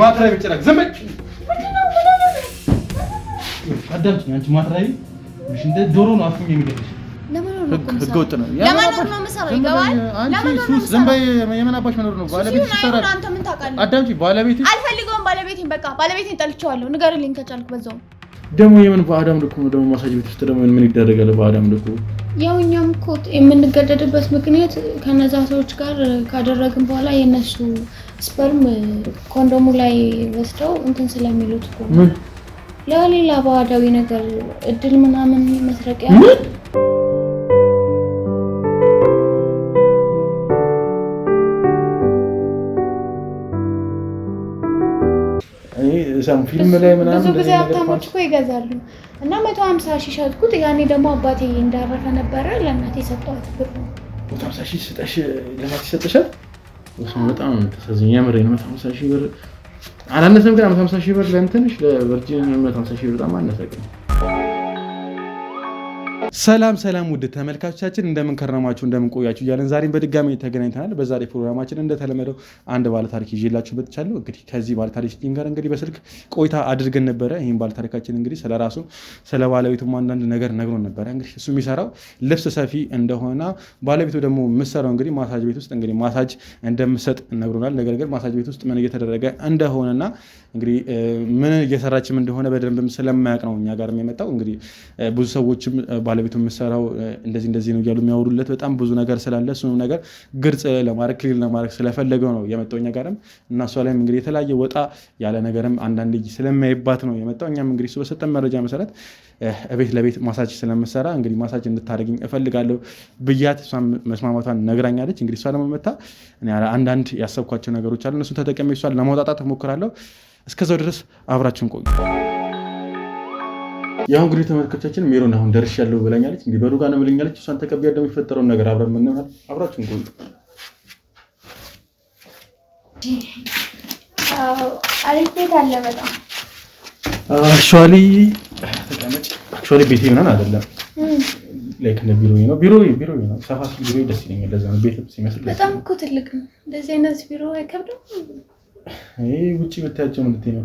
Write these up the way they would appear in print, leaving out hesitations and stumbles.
ማትራይ ብቻ ዘመድ አዳምጪኝ አንቺ ማትራይ እሺ እንደ ዶሮ ነው አፍኝ የሚገድልሽ ህገወጥ ነው ለማኖር ነው መሰረው ይገባል አንቺ ሱስ ዝም በይ የመናባሽ መኖር ነው ባለቤት ይሰራል አንተ ምን ታውቃለህ አዳምጪኝ ባለቤት አልፈልገውም ባለቤቴን በቃ ባለቤቴን ጠልቼዋለሁ ንገርልኝ ከቻልክ በዛው ደግሞ የምን በአዳም ልኩ ነው ደግሞ ማሳጅ ቤት ውስጥ ደግሞ ምን ይደረጋል በአዳም ልኩ ያው እኛም እኮ የምንገደድበት ምክንያት ከነዛ ሰዎች ጋር ካደረግን በኋላ የነሱ ስፐርም ኮንዶሙ ላይ ወስደው እንትን ስለሚሉት እኮ ምን ለሌላ ባዳዊ ነገር እድል ምናምን መስረቂያ ሰም ፊልም ላይ ምናምን ብዙ ጊዜ ሀብታሞች እኮ ይገዛሉ እና 150 ሺህ ሸጥኩት ያኔ ደግሞ አባቴ እንዳረፈ ነበረ ለእናቴ ሰጠኋት ብር ነው 150 ሺህ ስጠሽ ለማለት ሰጠሻል ወስሙ በጣም ተሰዝኛ ያመረ ነው 150 ሺህ ብር አላነሰም ግን 150 ሺህ ብር ለእንትንሽ ለቨርጂን 150 ሺህ ብር በጣም አነሰቀኝ ሰላም ሰላም ውድ ተመልካቾቻችን እንደምን ከረማችሁ እንደምን ቆያችሁ እያለን ዛሬም በድጋሚ ተገናኝተናል በዛሬ ፕሮግራማችን እንደተለመደው አንድ ባለ ታሪክ ይዤላችሁ መጥቻለሁ እንግዲህ ከዚህ ባለ ታሪክ ጋር እንግዲህ በስልክ ቆይታ አድርገን ነበረ ይሄን ባለ ታሪካችን እንግዲህ ስለራሱ ስለ ባለቤቱ አንዳንድ ነገር ነግሮን ነበረ እንግዲህ እሱ የሚሰራው ልብስ ሰፊ እንደሆነ ባለቤቱ ደግሞ የምትሰራው እንግዲህ ማሳጅ ቤት ውስጥ እንግዲህ ማሳጅ እንደምትሰጥ ነግሮናል ነገር ግን ማሳጅ ቤት ውስጥ ምን እየተደረገ እንደሆነና እንግዲህ ምን እየሰራችም እንደሆነ በደንብ ስለማያውቅ ነው እኛ ጋር የመጣው እንግዲህ ብዙ ሰዎችም ባለቤቱ የምትሰራው እንደዚህ ነው እያሉ የሚያወሩለት በጣም ብዙ ነገር ስላለ እሱንም ነገር ግልጽ ለማድረግ ክሊር ለማድረግ ስለፈለገው ነው የመጣው እኛ ጋርም እና እሷ ላይም እንግዲህ የተለያየ ወጣ ያለ ነገርም አንዳንድ ስለማይባት ነው የመጣው እኛም እንግዲህ እሱ በሰጠን መረጃ መሰረት ቤት ለቤት ማሳጅ ስለምሰራ እንግዲህ ማሳጅ እንድታደርግኝ እፈልጋለሁ ብያት እሷም መስማማቷን ነግራኛለች እንግዲህ እሷ ደግሞ መጣ እኔ አንዳንድ ያሰብኳቸው ነገሮች አሉ እነሱን ተጠቅሜ እሷን ለማውጣጣት እሞክራለሁ እስከዛው ድረስ አብራችሁን ቆዩ ያው እንግዲህ ተመልካቾቻችን ሜሮን አሁን ደርሻለሁ ብላኛለች እንግዲህ በሩጋ ነው ብለኛለች እሷን ተቀበያ ደግሞ የሚፈጠረው ነገር አብረን ምን ነው አብራችሁን ቆዩ አሪፍ ቤት አለ በጣም አክቹአሊ ተቀመጭ አክቹአሊ ቤቴ ምናምን አይደለም ላይክ እንደ ቢሮ ነው ሰፋፊ ቢሮ ደስ ይለኛል ለዛ ነው ቤት ሲመስል በጣም እኮ ትልቅ ነው እንደዚህ አይነት ቢሮ አይከብድም ውጪ ብታያቸው ምን ነው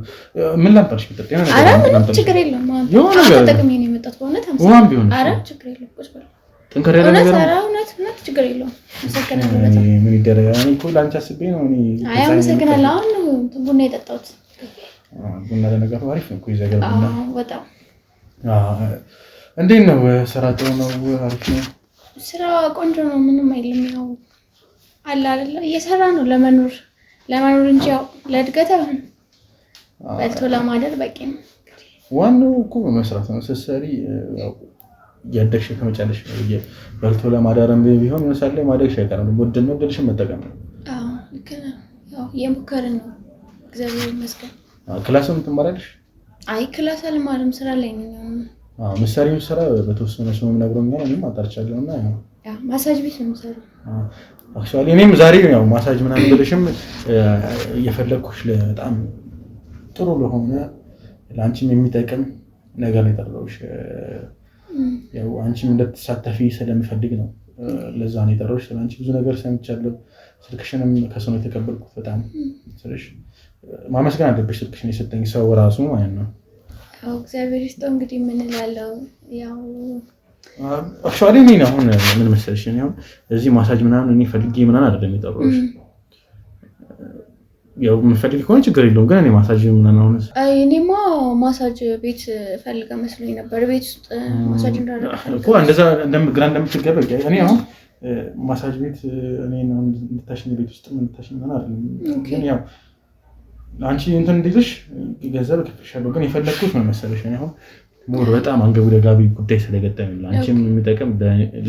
ምን ላምጣልሽ ብትጠጥ ያና ነገር ችግር የለም ማለት ተጠቅሜ ነው የመጣሁት በእውነት አመሰግናለሁ አረ ችግር የለም ቁጭ በል ጠንከር ያለ ነገር እውነት ችግር የለም አመሰግናለሁ በጣም ምን ይደረጋል እኔ እኮ ላንቺ አስቤ ነው እኔ አይ አመሰግናለሁ አሁን ቡና የጠጣሁት ቡና ለነገሩ አሪፍ ነው እኮ ይዘጋል ቡና በጣም እንዴት ነው ስራ ጥሩ ነው አሪፍ ነው ስራ ቆንጆ ነው ምንም አይልም ያው አለ አይደል እየሰራ ነው ለመኖር እንጂ ያው ለእድገት አሁን በልቶ ለማደር በቂ ነው ዋናው እኮ መስራት ነው ሰሰሪ ያው ያደግሽ ከመጫለሽ በልቶ ለማደርም ቢሆን መሳለ ማደግሽ አይቀርም ወደነ ወደልሽ መጠቀም ነው ልክ ነው ያው የሙከረን ነው እግዚአብሔር ይመስገን ክላስም ትማራለሽ አይ ክላስ አልማርም ስራ ላይ ነኝ መሳሪያው ስራ በተወሰነ ሰው ነግሮኛል እኔም አጣርቻለሁና ያው ማሳጅ ቤት ነው የምሰራው አክቹአሊ እኔም ዛሬ ያው ማሳጅ ምናምን ብለሽም እየፈለኩሽ በጣም ጥሩ ለሆነ ለአንቺም የሚጠቅም ነገር ነው የጠራሁሽ ያው አንቺም እንድትሳተፊ ስለምፈልግ ነው ለዛ ነው የጠራሁሽ ስለአንቺ ብዙ ነገር ሰምቻለሁ ስልክሽንም ከሰው ነው የተቀበልኩት በጣም ስለሽ ማመስገን አለብሽ ስልክሽን የሰጠኝ ሰው ራሱ ማለት ነው አው እግዚአብሔር ይስጠው እንግዲህ ምን እላለሁ ያው አክቹአሊ እኔ አሁን ምን መሰለሽ እኔ አሁን እዚህ ማሳጅ ምናምን እኔ ፈልጌ ምናምን አይደለም የጠራሁሽ ያው ምፈልግ ከሆነ ችግር የለውም ግን እኔ ማሳጅ ምናምን አሁን እኔማ ማሳጅ ቤት ፈልጋ መስሎኝ ነበር ቤት ውስጥ ማሳጅ እንዳደረገ እኮ እንደዛ እንደምትገበቅ እኔ አሁን ማሳጅ ቤት እኔ ነው እንድታሽኝ ቤት ውስጥ ምን ታሽኝ ምናምን አይደለም ግን ያው አንቺ እንትን እንድልሽ ገንዘብ ከፍሻለሁ ግን የፈለኩት ምን መሰለሽ እኔ አሁን ሞር በጣም አንገብጋቢ ጉዳይ ስለገጠመኝ አንቺም የሚጠቅም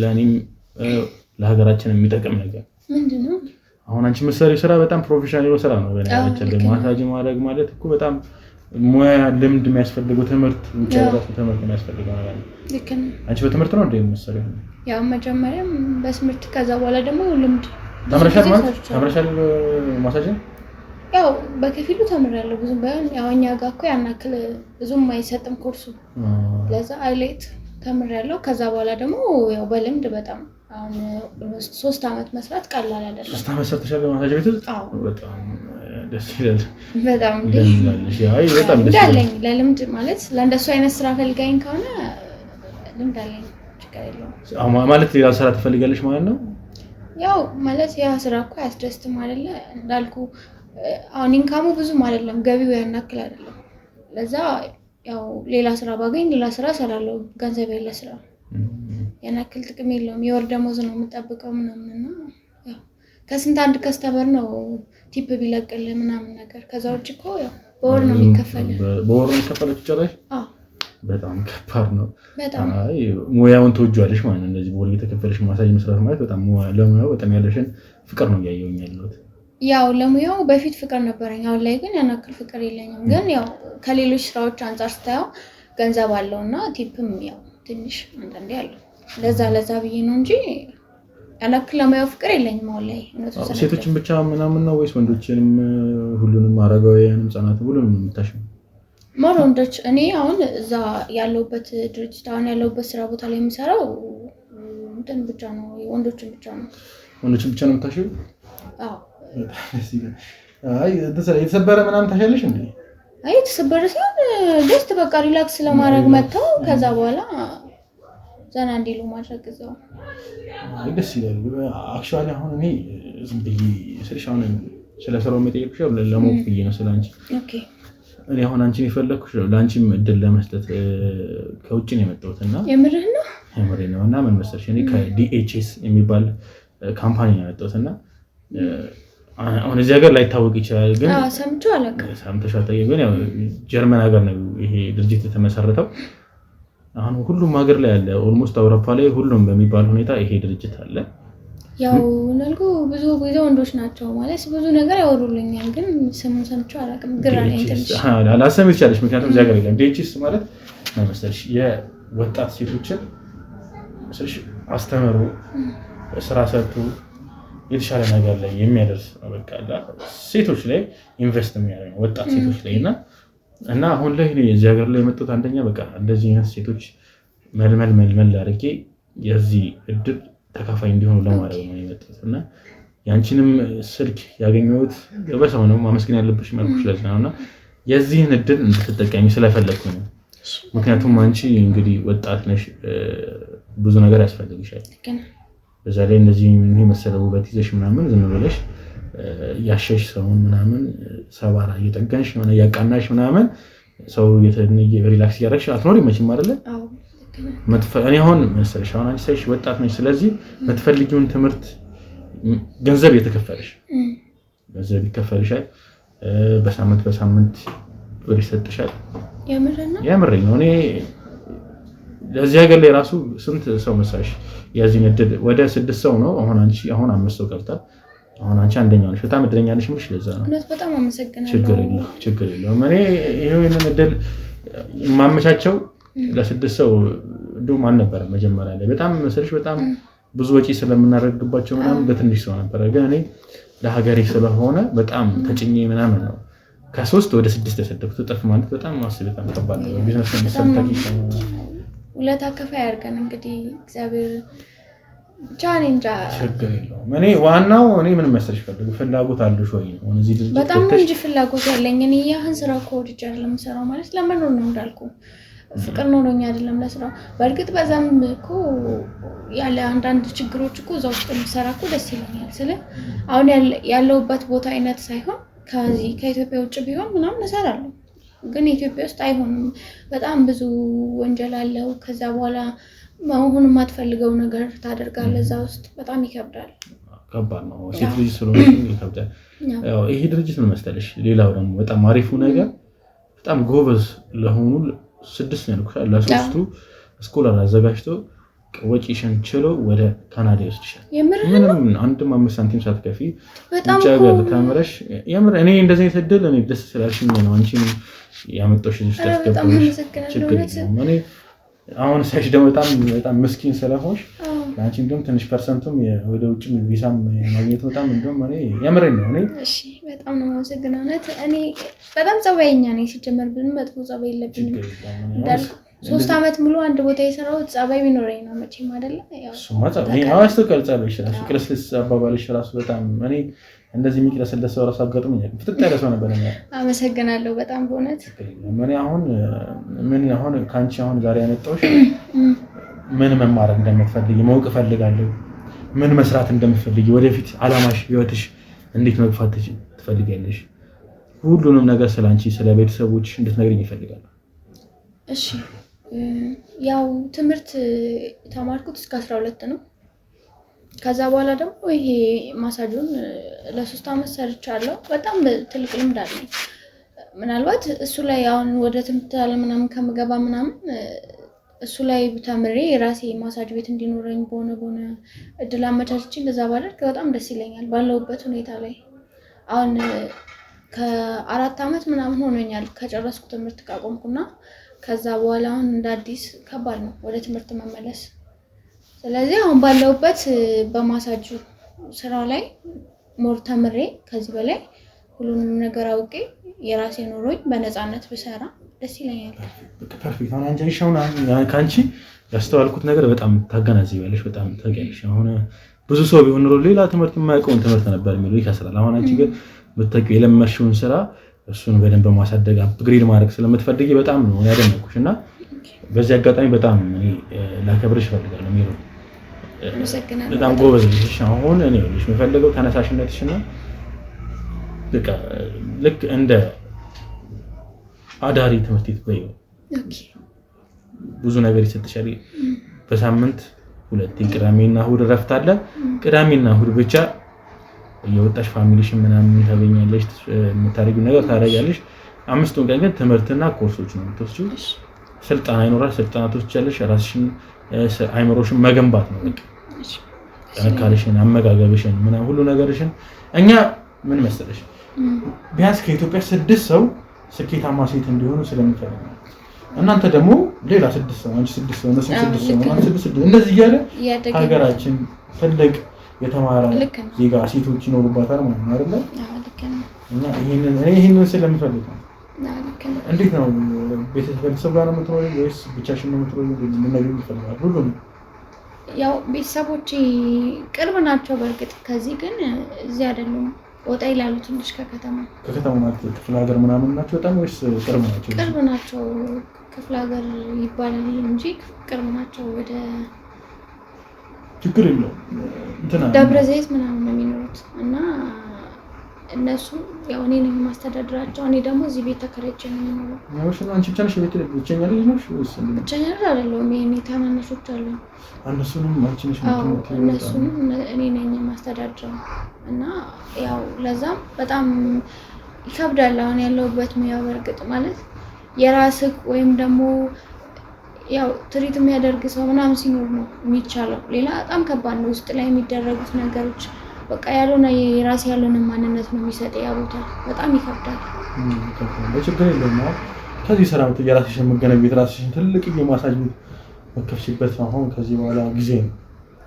ለኔም ለሀገራችን የሚጠቅም ነገር ምንድነው አሁን አንቺ መሰሪ ስራ በጣም ፕሮፌሽናል ስራ ነው በእናትህ ማሳጅ ማድረግ ማለት እኮ በጣም ሙያ ልምድ የሚያስፈልገው ትምህርት ውጭ ትምህርት የሚያስፈልገው ነገር ነው ልክ ነው አንቺ በትምህርት ነው እንዴ መሰለኝ ያው መጀመሪያም በትምህርት ከዛ በኋላ ደግሞ ልምድ ተምረሻል ማሳጅ ያው በከፊሉ ተምሬያለሁ ብዙም ባይሆን ያው እኛ ጋር እኮ ያናክል ብዙም አይሰጥም ኮርሱ ለዛ አይሌት ተምሬያለሁ ከዛ በኋላ ደግሞ ያው በልምድ በጣም አሁን 3 አመት መስራት ቀላል አይደለም 3 አመት ሰርተሻል ማሳጅ ቤት ውስጥ በጣም ደስ ይላል በጣም እንደምላለሽ አይ በጣም ደስ ይላል ለልምድ ማለት ለእንደሱ አይነት ስራ ፈልጋኝ ከሆነ ልምድ አለኝ ችግር የለውም ማለት ሌላ ስራ ትፈልጋለሽ ማለት ነው ያው ማለት ያ ስራ እኮ ያስደስትም አይደለ እንዳልኩ አሁን ኢንካሙ ብዙም አይደለም ገቢው ያናክል አይደለም ለዛ ያው ሌላ ስራ ባገኝ ሌላ ስራ ሰራለው ገንዘብ ያለ ስራ ያናክል ጥቅም የለውም የወር ደሞዝ ነው የምጠብቀው ምናምን ነው ያው ከስንት አንድ ከስተመር ነው ቲፕ ቢለቅል ምናምን ነገር ከዛ ውጭ እኮ ያው በወር ነው የሚከፈለው በወር ነው የሚከፈለው ጭራሽ አዎ በጣም ከባድ ነው በጣም አይ ሙያውን ተወጇለሽ ማለት ነው እንደዚህ በወር የተከፈለሽ ማሳጅ መስራት ማለት በጣም ለሙያው በጣም ያለሽን ፍቅር ነው ያየውኝ ያለሁት ያው ለሙያው በፊት ፍቅር ነበረኝ አሁን ላይ ግን ያናክል ፍቅር የለኝም ግን ያው ከሌሎች ስራዎች አንፃር ስታየው ገንዘብ አለውና ቲፕም ያው ትንሽ አንዳንዴ አለው ለዛ ብዬ ነው እንጂ ያናክል ለሙያው ፍቅር የለኝም አሁን ላይ ሴቶችን ብቻ ምናምን ነው ወይስ ወንዶችንም ሁሉንም አረጋውያንም ህጻናት ሁሉንም የምታሽው ወንዶች እኔ አሁን እዛ ያለውበት ድርጅት አሁን ያለውበት ስራ ቦታ ላይ የምሰራው እንትን ብቻ ነው ወንዶችን ብቻ ነው የምታሽው አዎ አይ የተሰበረ ምናምን ታሻለሽ እንዴ አይ የተሰበረ ሲሆን ጀስት በቃ ሪላክስ ለማድረግ መተው ከዛ በኋላ ዘና እንዲሉ ማድረግ እዛው ደስ ይላል አክቹአሊ አሁን እኔ ዝም ብዬ ስልሽ አሁን ስለ ስራው መጠየቅሽ ለሞቅ ብዬ ነው ስላንቺ ኦኬ እኔ አሁን አንቺን የፈለኩሽ ለአንቺም እድል ለመስጠት ከውጭ ነው የመጣሁትና የምርህ ነው እና ምን መሰለሽ እኔ ከዲኤችኤስ የሚባል ካምፓኒ ነው የመጣሁትና አሁን እዚህ ሀገር ላይታወቅ ይችላል ግን ሰምቼው አላውቅም ሰምተሻል ግን ያው ጀርመን ሀገር ነው ይሄ ድርጅት የተመሰረተው አሁን ሁሉም ሀገር ላይ አለ ኦልሞስት አውሮፓ ላይ ሁሉም በሚባል ሁኔታ ይሄ ድርጅት አለ ያው ነልኩ ብዙ ወንዶች ናቸው ማለት ብዙ ነገር ያወሩልኛል ግን ስሙን ሰምቼው አላውቅም ግራኔ እንትን አላሰም ይችላልሽ ምክንያቱም እዚህ ሀገር የለም ዲኤችኤስ ማለት ነው መሰለሽ የወጣት ሴቶችን መሰለሽ አስተምሮ ስራ ሰርቶ የተሻለ ነገር ላይ የሚያደርስ ነው በቃ ሴቶች ላይ ኢንቨስት የሚያደርግ ነው ወጣት ሴቶች ላይ እና አሁን ላይ እዚህ ሀገር ላይ የመጡት አንደኛ በቃ እንደዚህ አይነት ሴቶች መልመል አድርጌ የዚህ እድል ተካፋይ እንዲሆኑ ለማድረግ ነው የመጡት እና ያንቺንም ስልክ ያገኘሁት በሰው ነው ማመስገን ያለብሽ መልኩ ስለዚህ ነውና የዚህን እድል እንድትጠቀሚ ስለፈለኩ ነው ምክንያቱም አንቺ እንግዲህ ወጣት ነሽ ብዙ ነገር ያስፈልግሻል በዛ ላይ እንደዚህ ምን መሰለው ውበት ይዘሽ ምናምን ዝም ብለሽ ያሸሽ ሰውን ምናምን ሰባራ እየጠገንሽ ሆነ ያቃናሽ ምናምን ሰው የተነየ ሪላክስ ያደርግሽ አትኖሪ መቼም አይደለ አዎ እኔ አሁን መሰለሽ አሁን አንቺ ሳይሽ ወጣት ነሽ ስለዚህ የምትፈልጊውን ትምህርት ገንዘብ የተከፈለሽ ገንዘብ ይከፈልሻል በሳምንት ወደ ይሰጥሻል የምሬን ነው እኔ ለዚህ ሀገር ላይ ራሱ ስንት ሰው መሳሽ ያዚን እድል ወደ 6 ሰው ነው አሁን አንቺ አሁን 5 ሰው ቀርቷል አሁን አንቺ አንደኛው ነሽ በጣም እድለኛ ነሽ ምንሽ ለዛ ነው በጣም አመሰግናለሁ ችግር የለውም እኔ ይሄንን እድል ማመቻቸው ለ6 ሰው እንደውም አልነበረም መጀመሪያ ላይ በጣም መሰለሽ በጣም ብዙ ወጪ ስለምናደርግባቸው ምናምን በትንሽ ሰው ነበር ግን እኔ ለሀገሬ ስለሆነ በጣም ተጭኜ ምናምን ነው ከ3 ወደ 6 ተሰደኩት ጥፍ ማለት በጣም ማስበጣም ከባድ ነው ቢዝነስ መስራት ሁለት አከፋይ አድርገን እንግዲህ እግዚአብሔር ቻሌንጅ ችግር የለውም እኔ ዋናው እኔ ምን መሰለሽ ፈልጉ ፍላጎት አለሽ ወይ ነው እዚህ ድርጅት በጣም እንጂ ፍላጎት ያለኝ እኔ ያህን ስራ ኮዲጅ አይደለም ሰራው ማለት ለመኖር ነው እንዳልኩ ፍቅር ኖሮኝ አይደለም ለስራው በእርግጥ በዛም እኮ ያለ አንዳንድ ችግሮች እኮ እዛው ውስጥ የሚሰራ እኮ ደስ ይለኛል ስለ አሁን ያለውበት ቦታ አይነት ሳይሆን ከዚህ ከኢትዮጵያ ውጭ ቢሆን ምናምን እሰራለሁ ግን ኢትዮጵያ ውስጥ አይሆንም በጣም ብዙ ወንጀል አለው ከዛ በኋላ መሆን የማትፈልገው ነገር ታደርጋለህ እዛ ውስጥ በጣም ይከብዳል ከባድ ነው ሴት ልጅ ስለሆነ ይከብዳል ያው ይሄ ድርጅት ምን መሰለሽ ሌላው ደግሞ በጣም አሪፉ ነገር በጣም ጎበዝ ለሆኑ 6 ነው ያልኩሽ ለሶስቱ ስኮላር አዘጋጅቶ ወጪሽን ችሎ ወደ ካናዳ ይወስድሻል ምንም አንድም 5 ሳንቲም ሳትከፊ በጣም ካሜራሽ የምር እኔ እንደዚህ የተደለ እኔ ደስ ስላልሽኝ ነው አንቺን ያመጣሽ እዚህ ተስከብኩሽ ችግር የለም እኔ አሁን ሳይሽ ደግሞ በጣም ምስኪን ስለሆንሽ አንቺ እንደውም ትንሽ ፐርሰንቱም ወደ ውጭ ቪሳም ማግኘት በጣም እንደውም እኔ የምሬን ነው እኔ እሺ በጣም ነው ማመሰግናለሁ እኔ በጣም ጸባይኛ ነኝ ሲጀመር ብን መጥፎ ጸባይ የለብኝም 3 ዓመት ሙሉ አንድ ቦታ የሰራው ጸባይ ቢኖረኝ ነው መቼም አይደለ ያው እሱማ ጸባይ ነው አስተካክል ጸባይ ይችላል ፍቅርስ አባባልሽ ራሱ በጣም እኔ እንደዚህ የሚቅለሰለስ ሰው ራሱ አጋጥሞኛል ፍጥጥ ያለ ሰው ነበር እኔ አመሰግናለሁ በጣም በእውነት ምን አሁን ካንቺ አሁን ዛሬ ያመጣሁሽ ምን መማር እንደምትፈልጊ ማወቅ እፈልጋለሁ ምን መስራት እንደምትፈልጊ ወደፊት አላማሽ ህይወትሽ እንዴት መግፋት ትፈልጊያለሽ ሁሉንም ነገር ስላንቺ ስለ ቤተሰቦችሽ እንድትነግሪኝ ይፈልጋል እሺ ያው ትምህርት ተማርኩት እስከ 12 ነው ከዛ በኋላ ደግሞ ይሄ ማሳጁን ለ3 ዓመት ሰርቻለሁ በጣም ትልቅ ልምድ አለኝ ምናልባት እሱ ላይ አሁን ወደ ትምህርት አለምናም ከመገባ ምናምን እሱ ላይ ተምሬ የራሴ ማሳጅ ቤት እንዲኖረኝ በሆነ እድል አመቻችቼ እንደዛ ባደርግ በጣም ደስ ይለኛል ባለውበት ሁኔታ ላይ አሁን ከ4 ዓመት ምናምን ሆኖኛል ከጨረስኩ ትምህርት ካቆምኩና ከዛ በኋላ አሁን እንደ አዲስ ከባድ ነው ወደ ትምህርት መመለስ ስለዚህ አሁን ባለውበት በማሳጅ ስራ ላይ ሞር ተምሬ ከዚህ በላይ ሁሉንም ነገር አውቄ የራሴ ኖሮኝ በነፃነት ብሰራ ደስ ይለኛል ፐርፌክት አሁን አንቺ ሻውን ካንቺ ያስተዋልኩት ነገር በጣም ታገናዝቢያለሽ በጣም ታገኛለሽ አሁን ብዙ ሰው ቢሆን ኖሮ ሌላ ትምህርት የማያውቀውን ትምህርት ነበር የሚለው ይከስራል አሁን አንቺ ግን በተቀበለ የለመሽውን ስራ እሱን በደንብ ማሳደግ አፕግሬድ ማድረግ ስለምትፈልጊ በጣም ነው ያደነኩሽና በዚህ አጋጣሚ በጣም እኔ ላከብርሽ ፈልጋለሁ ሚሮ በጣም ጎበዝ ነሽ አሁን እኔ ልጅ የምፈልገው ተነሳሽነትሽና በቃ ልክ እንደ አዳሪ ትምህርት ቤት በይው ብዙ ነገር ይሰጥሻል በሳምንት 2 ቅዳሜና እሁድ ረፍት አለ ቅዳሜና እሁድ ብቻ የወጣሽ ፋሚሊሽን ምናምን ታገኛለሽ የምታደርጊው ነገር ታደርጊያለሽ 5 ቀን ግን ትምህርትና ኮርሶች ነው የምትወስጂው ስልጣን አይኖራል ስልጣናቶች ያለሽ ራስሽን አይምሮሽን መገንባት ነው በቃ ጠንካራሽን አመጋገብሽን ምናምን ሁሉ ነገርሽን እኛ ምን መሰለሽ ቢያንስ ከኢትዮጵያ 6 ሰው ስኬታማ ሴት እንዲሆኑ ስለምፈልግ ነው እናንተ ደግሞ ሌላ 6 ሰው አንቺ 6 ሰው እነሱ 6 ሰው ማለት 6 እንደዚህ እያለ ሀገራችን ትልቅ የተማረ ዜጋ ሴቶች ይኖሩባታል ማለት ነው አይደል እና ይሄንን ስለምፈልግ ነው እንዴት ነው ቤተሰብ ጋር ነው የምትኖሪው ወይስ ብቻሽን ነው የምትኖሪው ምን ነገር ይፈልጋል ሁሉም ያው ቤተሰቦቼ ቅርብ ናቸው በርግጥ ከዚህ ግን እዚህ አይደሉም ወጣ ይላሉ ትንሽ ከከተማ ማለት ክፍለ ሀገር ምናምን ናቸው በጣም ወይስ ቅርብ ናቸው ክፍለ ሀገር ይባላል እንጂ ቅርብ ናቸው ወደ ችግር የለውም እንትና ደብረ ዘይት ምናምን ነው የሚኖሩት እና እነሱ ያው እኔ ነኝ ማስተዳድራቸው እኔ ደግሞ እዚህ ቤት ተከራይቼ ነው የምኖረው ያው እሺ አንቺ ብቻ ነሽ ቤት ብቸኛ ልጅ ነሽ ወይስ ብቸኛ አይደለሁም የኔ ታናናሾች አሉ እነሱንም አንቺ ነሽ እነሱንም እኔ ነኝ ማስተዳድረው እና ያው ለዛም በጣም ይከብዳል አሁን ያለውበት ሙያ በርግጥ ማለት የራስህ ወይም ደግሞ ያው ትሪት የሚያደርግ ሰው ምናምን ሲኖር ነው የሚቻለው ሌላ በጣም ከባድ ነው ውስጥ ላይ የሚደረጉት ነገሮች በቃ ያለውና የራስ ያለውን ማንነት ነው የሚሰጠው ያ ቦታ በጣም ይከብዳል በችግር የለውም ከዚህ ስራ ወጥ የራስሽን መገነቢት ራስሽን ትልቅ የማሳጅ መከፍሽበት አሁን ከዚህ በኋላ ጊዜ ነው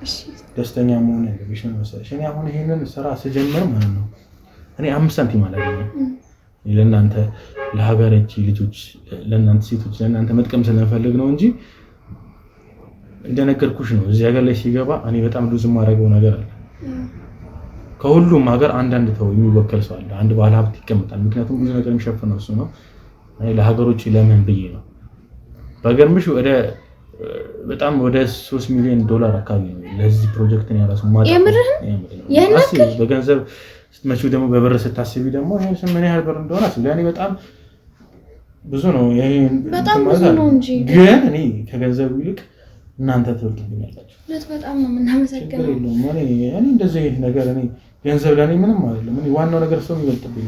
እሺ ደስተኛ መሆን ያለብሽ ነው መሰለሽ እኔ አሁን ይሄንን ስራ ስጀምር ማለት ነው እኔ 5 ሳንቲም አላገኘም ለእናንተ ለሀገራችን ልጆች ለእናንተ ሴቶች ለእናንተ መጥቀም ስለፈልግ ነው እንጂ እንደነገርኩሽ ነው እዚህ ሀገር ላይ ሲገባ እኔ በጣም ብዙ ማድረገው ነገር አለ ከሁሉም ሀገር አንዳንድ ተው የሚወከል ሰው አለ አንድ ባለ ሀብት ይቀመጣል ምክንያቱም ብዙ ነገር የሚሸፍነው እሱ ነው እኔ ለሀገሮች ለምን ብዬ ነው በገርምሽ በጣም ወደ $3 ሚሊዮን አካባቢ ነው ለዚህ ፕሮጀክት ነው ያራሱ ማለት ነው በገንዘብ ስትመጪው ደግሞ በብር ስታስቢ ደግሞ ይሄን ምን ያህል ብር እንደሆነ ስለያኔ በጣም ብዙ ነው ይሄን በጣም ብዙ ነው እንጂ ግን እኔ ከገንዘቡ ይልቅ እናንተ ትወርዱኛላችሁ በጣም ነው የምናመሰግነው እኔ እንደዚህ ነገር እኔ ገንዘብ ለኔ ምንም አይደለም እኔ ዋናው ነገር ሰው ይበልጥብኝ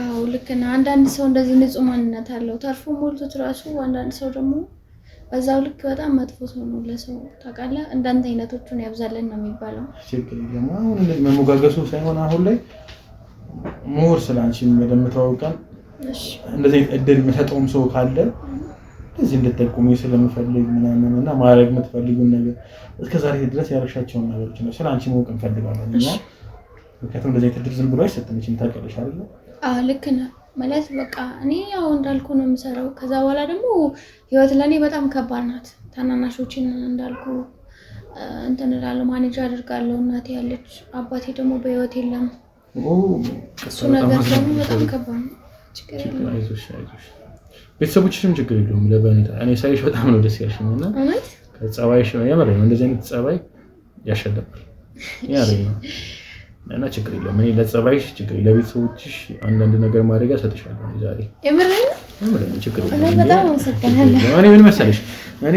አዎ ልክ ነው አንዳንድ ሰው እንደዚህ ንጹህ ማንነት አለው ተርፎ ሞልቶት ራሱ አንዳንድ ሰው ደግሞ በዛው ልክ በጣም መጥፎ ሰው ነው ለሰው ታውቃለህ እንዳንተ አይነቶቹን ያብዛልን ነው የሚባለው ችግር የለም አሁን መሞጋገሱ ሳይሆን አሁን ላይ ሞር ስላንቺ መደምታውቀን እሺ እንደዚህ እድል የሚሰጠውም ሰው ካለ እዚህ እንድትጠቁሚ ስለምፈልግ ምናምንና ማድረግ የምትፈልጉን ነገር እስከዛሬ ድረስ ያረሻቸውን ነገሮች ነው ስላንቺ ማወቅ እንፈልጋለን እና ምክንያቱም እንደዚህ እድል ዝም ብሎ አይሰጥም ታውቂያለሽ አይደል ልክ ነህ ማለት በቃ እኔ ያው እንዳልኩ ነው የምሰራው። ከዛ በኋላ ደግሞ ህይወት ለኔ በጣም ከባድ ናት። ታናናሾችን እንዳልኩ እንትን እላለሁ፣ ማኔጅ አደርጋለሁ። እናቴ ያለች፣ አባቴ ደግሞ በህይወት የለም። እሱ ነገር ደግሞ በጣም ከባድ ነው። ችግር የለም። አይዞሽ። ቤተሰቦችሽም ችግር የለውም። ለበኔታ እኔ ሳይሽ በጣም ነው ደስ ያልሽኝ እና እውነት ከጸባይሽ ነው የምር ነው እንደዚህ አይነት ጸባይ ያሸለባል ነው እና ችግር የለውም። እኔ ለጸባይሽ ችግር ለቤተሰቦችሽ አንዳንድ ነገር ማድረግ ሰጥሻለሁ ዛሬ። የምር ችግር የለውም። በጣም አመሰግናለሁ። እኔ ምን መሰለሽ እኔ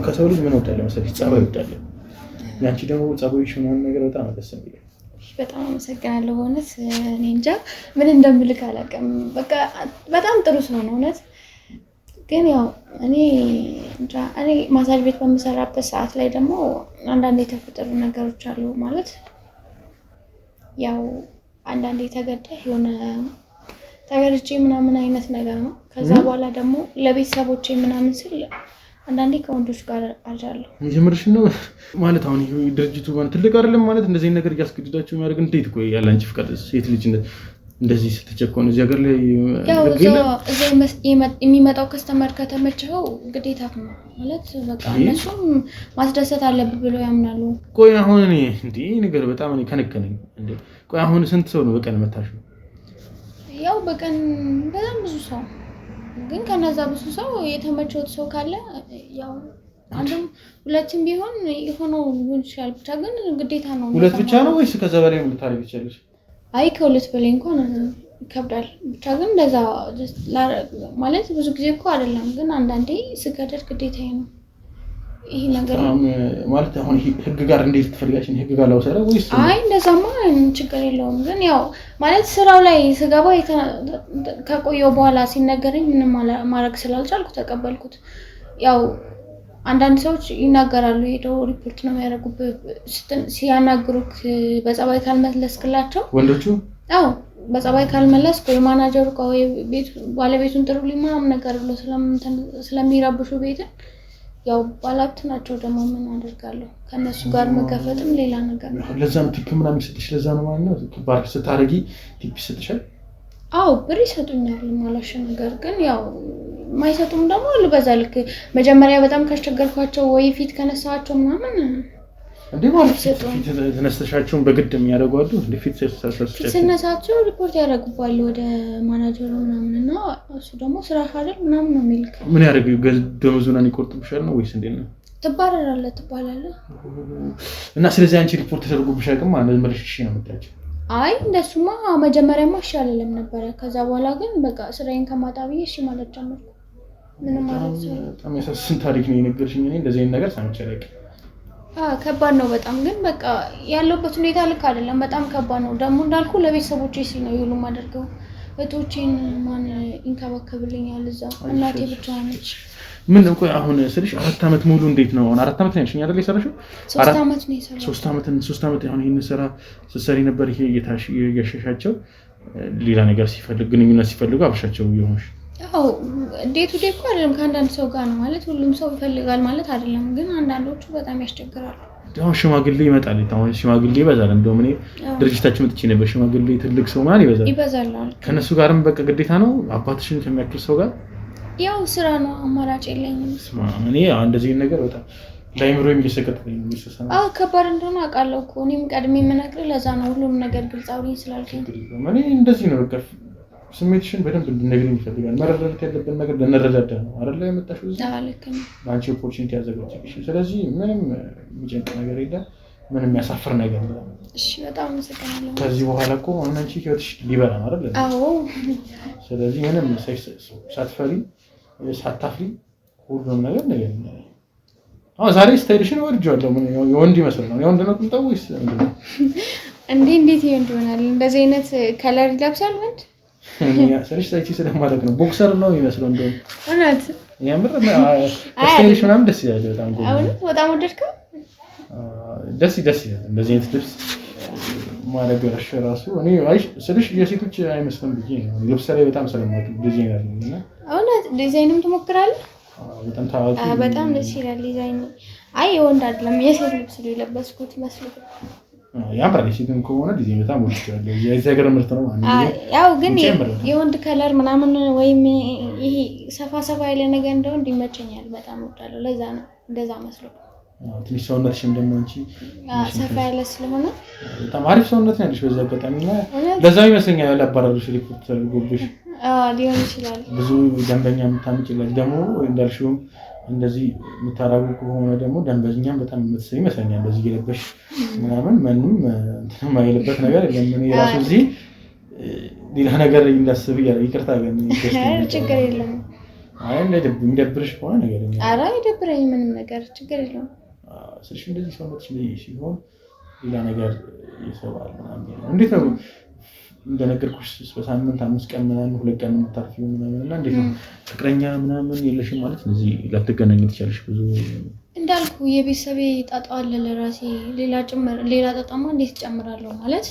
ከሰው ልጅ ምን እወዳለሁ መሰለሽ? ጸባይ እወዳለሁ። ያንቺ ደግሞ ጸባይሽ ምናምን ነገር በጣም ደስ የሚል። በጣም አመሰግናለሁ በእውነት። እኔ እንጃ ምን እንደምልክ አላውቅም። በቃ በጣም ጥሩ ሰው ነው እውነት። ግን ያው እኔ ማሳጅ ቤት በምሰራበት ሰዓት ላይ ደግሞ አንዳንድ የተፈጠሩ ነገሮች አሉ ማለት ያው አንዳንዴ ተገደህ የሆነ ተገድጄ ምናምን አይነት ነገር ነው። ከዛ በኋላ ደግሞ ለቤተሰቦቼ ምናምን ስል አንዳንዴ ከወንዶች ጋር አድራለሁ። ጀምርሽ ነው ማለት አሁን ድርጅቱ ማለት ትልቅ አይደለም ማለት እንደዚህ ነገር እያስገድዳችሁ የሚያደርግ እንዴት ቆይ ያለ አንቺ ፍቃድ ሴት ልጅ እንደዚህ ስትጨቆን እዚህ ሀገር ላይ ያው የሚመጣው ከስተመር ከተመቸው ግዴታ ነው ማለት በቃ እነሱም ማስደሰት አለብህ ብለው ያምናሉ። ቆይ አሁን እኔ እንዴ ነገር በጣም እኔ ከነከነኝ እንዴ። ቆይ አሁን ስንት ሰው ነው በቀን መታሽው? ያው በቀን በጣም ብዙ ሰው ግን ከነዛ ብዙ ሰው የተመቸውት ሰው ካለ ያው አንድም ሁለትም ቢሆን የሆነው ሊሆን ይችላል። ብቻ ግን ግዴታ ነው። ሁለት ብቻ ነው ወይስ ከዛ በላይ ልታረግ ይችላልሽ? አይ ከሁለት በላይ እንኳን ይከብዳል። ብቻ ግን እንደዛ ማለት ብዙ ጊዜ እኮ አይደለም፣ ግን አንዳንዴ ስገደድ ግዴታዬ ነው ይሄ ነገር ማለት። አሁን ህግ ጋር እንዴት ትፈልጋሽ? ህግ ጋር ላውሰራ ወይስ? አይ እንደዛማ ችግር የለውም። ግን ያው ማለት ስራው ላይ ስገባ ከቆየው በኋላ ሲነገረኝ ምንም ማድረግ ስላልቻልኩ ተቀበልኩት። ያው አንዳንድ ሰዎች ይናገራሉ፣ ሄደው ሪፖርት ነው የሚያደርጉበት ሲያናግሩክ በጸባይ ካልመለስክላቸው ወንዶቹ። አዎ በጸባይ ካልመለስክ ወይ ማናጀሩ ወይ ባለቤቱን ጥሩልኝ ምናምን ነገር ብሎ ስለሚረብሹ ቤትን ያው ባላብት ናቸው። ደግሞ ምን አደርጋለሁ ከነሱ ጋር መጋፈጥም ሌላ ነገር ነው። ለዛም ቲፕ ምናምን ይሰጥሽ ለዛ ነው ማለት ነው። ባርክ ስታረጊ ቲፕ ይሰጥሻል? አዎ ብር ይሰጡኛል ማለሽ ነገር ግን ያው ማይሰጡም ደግሞ አሉ። በዛ ልክ መጀመሪያ በጣም ካስቸገርኳቸው ወይ ፊት ከነሳቸው ምናምን እንዴ ማለት ፊት ተነስተሻቸውን በግድ የሚያደርጓሉ። እንዴ ፊት ሲነሳቸው ሪፖርት ያደርጉባሉ ወደ ማናጀሩ ምናምን እና እሱ ደግሞ ስራ አይደል ምናምን ነው የሚልክ። ምን ያደርጉ ደሞዙን ይቆርጡብሻል ነው ወይስ እንዴት ነው? ትባረራለህ ትባላለህ። እና ስለዚህ አንቺ ሪፖርት ተደርጎብሻል ግን ማለት መልሽሽ ነው የምታጭው? አይ እንደሱማ መጀመሪያማ እሺ አልልም ነበረ። ከዛ በኋላ ግን በቃ ስራዬን ከማጣብዬ እሺ ማለት ጀመርኩ። ምንም ማለት ነው። በጣም ያሳዝን ታሪክ ነው የነገርሽኝ። እኔ እንደዚህ አይነት ነገር ሰምቼ አላውቅም። ከባድ ነው በጣም። ግን በቃ ያለበት ሁኔታ ልክ አይደለም። በጣም ከባድ ነው። ደግሞ እንዳልኩ ለቤተሰቦቼ ሲል ነው ሁሉም አደርገው። እህቶቼን ማን ይንከባከብልኛል? እዛ እናቴ ብቻ ነች። ምን እንኳን አሁን ስልሽ 4 አመት ሙሉ እንዴት ነው? አሁን 4 አመት ነው ያልሽኝ አይደል? የሰራሽው 3 አመት ነው የሰራው። 3 አመት አሁን ይሄን ስራ ስትሰሪ ነበር። ይሄ እየሸሻቸው ሌላ ነገር ሲፈልግ ግንኙነት ሲፈልጉ አብሻቸው ይሆንሽ? አዎ ዴቱ ዴ እኮ አይደለም ከአንዳንድ ሰው ጋር ነው ማለት ሁሉም ሰው ይፈልጋል ማለት አይደለም። ግን አንዳንዶቹ በጣም ያስቸግራሉ። አሁን ሽማግሌ ይመጣል። አሁን ሽማግሌ ይበዛል። እንደውም እኔ ድርጅታችን መጥቼ ነበር። ሽማግሌ ትልቅ ሰው ማለት ይበዛል። ከነሱ ጋርም በቃ ግዴታ ነው። አባትሽን ከሚያክል ሰው ጋር ያው ስራ ነው፣ አማራጭ የለኝም። እኔ እንደዚህ ነገር በጣም ላይምሮ የሚሰቀጥልኝ ነው። ከባድ እንደሆነ አውቃለሁ እኮ እኔም ቀድሜ የምነግርህ ለዛ ነው። ሁሉም ነገር ግልጽ አውሪኝ ስላልከኝ እኔ እንደዚህ ነው። በቃ ስሜትሽን በደንብ እንድነግሪኝ ይፈልጋል። መረዳት ያለብን ነገር ልንረዳዳ ነው አይደል? የመጣሽው እዚህ ልክ ነው። አንቺ ኦፖርቹኒቲ ያዘጋጀሽ። ስለዚህ ምንም የሚጨንቅ ነገር የለም፣ ምንም የሚያሳፍር ነገር የለም። እሺ በጣም አመሰግናለሁ። ከዚህ በኋላ እኮ አሁን አንቺ ህይወትሽ ሊበራ ነው አይደል? አዎ። ስለዚህ ምንም ሳትፈሪ ሳታፍሪ ሁሉም ነገር ነገር አሁን ዛሬ ስታይልሽን ወድጄዋለሁ። ምን የወንድ ይመስል ነው? የወንድ ነው ቁምጣው ወይስ ምንድን ነው? እንዴት የወንድ ይሆናል? እንደዚህ አይነት ከለር ይለብሳል ወንድ? ስለሽ ሳይቺ ስለማለት ነው። ቦክሰር ነው የሚመስለው እንደው እውነት ያምር ስታይልሽ ምናምን ደስ ይላል በጣም ጎበዝ። አሁን በጣም ወደድከው? ደስ ይላል እንደዚህ አይነት ልብስ ማድረግ ራሱ እኔ አይሽ ስለሽ የሴቶች አይመስልም ብዬ ነው። ልብስ ላይ በጣም ስለማት ዲዛይነር ነኝ እና እውነት ዲዛይንም ትሞክራለህ? በጣም ታዋቂ በጣም ደስ ይላል ዲዛይኑ። አይ የወንድ አይደለም የሴት ልብስ ነው የለበስኩት መስሎኝ። ያምራል። ሲግን ከሆነ ዲዛይን በጣም ወድጃለሁ። የዚህ ሀገር ምርት ነው ማለት ነው። ያው ግን የወንድ ከለር ምናምን ወይም ይሄ ሰፋ ያለ ነገር እንደው እንዲመቸኛል በጣም ወዳለሁ። ለዛ ነው እንደዛ መስሎ ትንሽ ሰውነትሽም ደግሞ አንቺ ሰፋ ያለ ስለሆነ በጣም አሪፍ ሰውነት ነው ያለሽ። በዛ አጋጣሚና ለዛው ይመስለኛል ያላባራሩሽ ሪፖርት ተደርጎብሽ ሊሆን ይችላል። ብዙ ደንበኛ የምታመጭላት ደግሞ እንዳልሽውም እንደዚህ የምታራጉ ከሆነ ደግሞ ደንበኛም በጣም የምትስብ ይመስለኛል። እንደዚህ እየለበሽ ምናምን ምንም እንትን የማይልበት ነገር የለም። እኔ ራሱ እዚህ ሌላ ነገር እንዳስብ ይቅርታ ግን ችግር የለም። አይ እንደሚደብርሽ ከሆነ ነገር የለም። ኧረ አይደብረኝም ምንም ነገር ችግር የለውም። ስልሽ እንደዚህ ሰውነትሽ ላይ ሲሆን ሌላ ነገር ይሰባል ምናምን። እንዴት ነው እንደነገርኩሽ በሳምንት 5 ቀን ምናምን 2 ቀን የምታርፊው ምናምን እና እንዴት ነው ፍቅረኛ ምናምን የለሽም ማለት እዚህ ላትገናኝ ትችያለሽ? ብዙ እንዳልኩ የቤተሰቤ ጣጣ አለ ለራሴ ሌላ ጣጣማ እንዴት እጨምራለሁ ማለት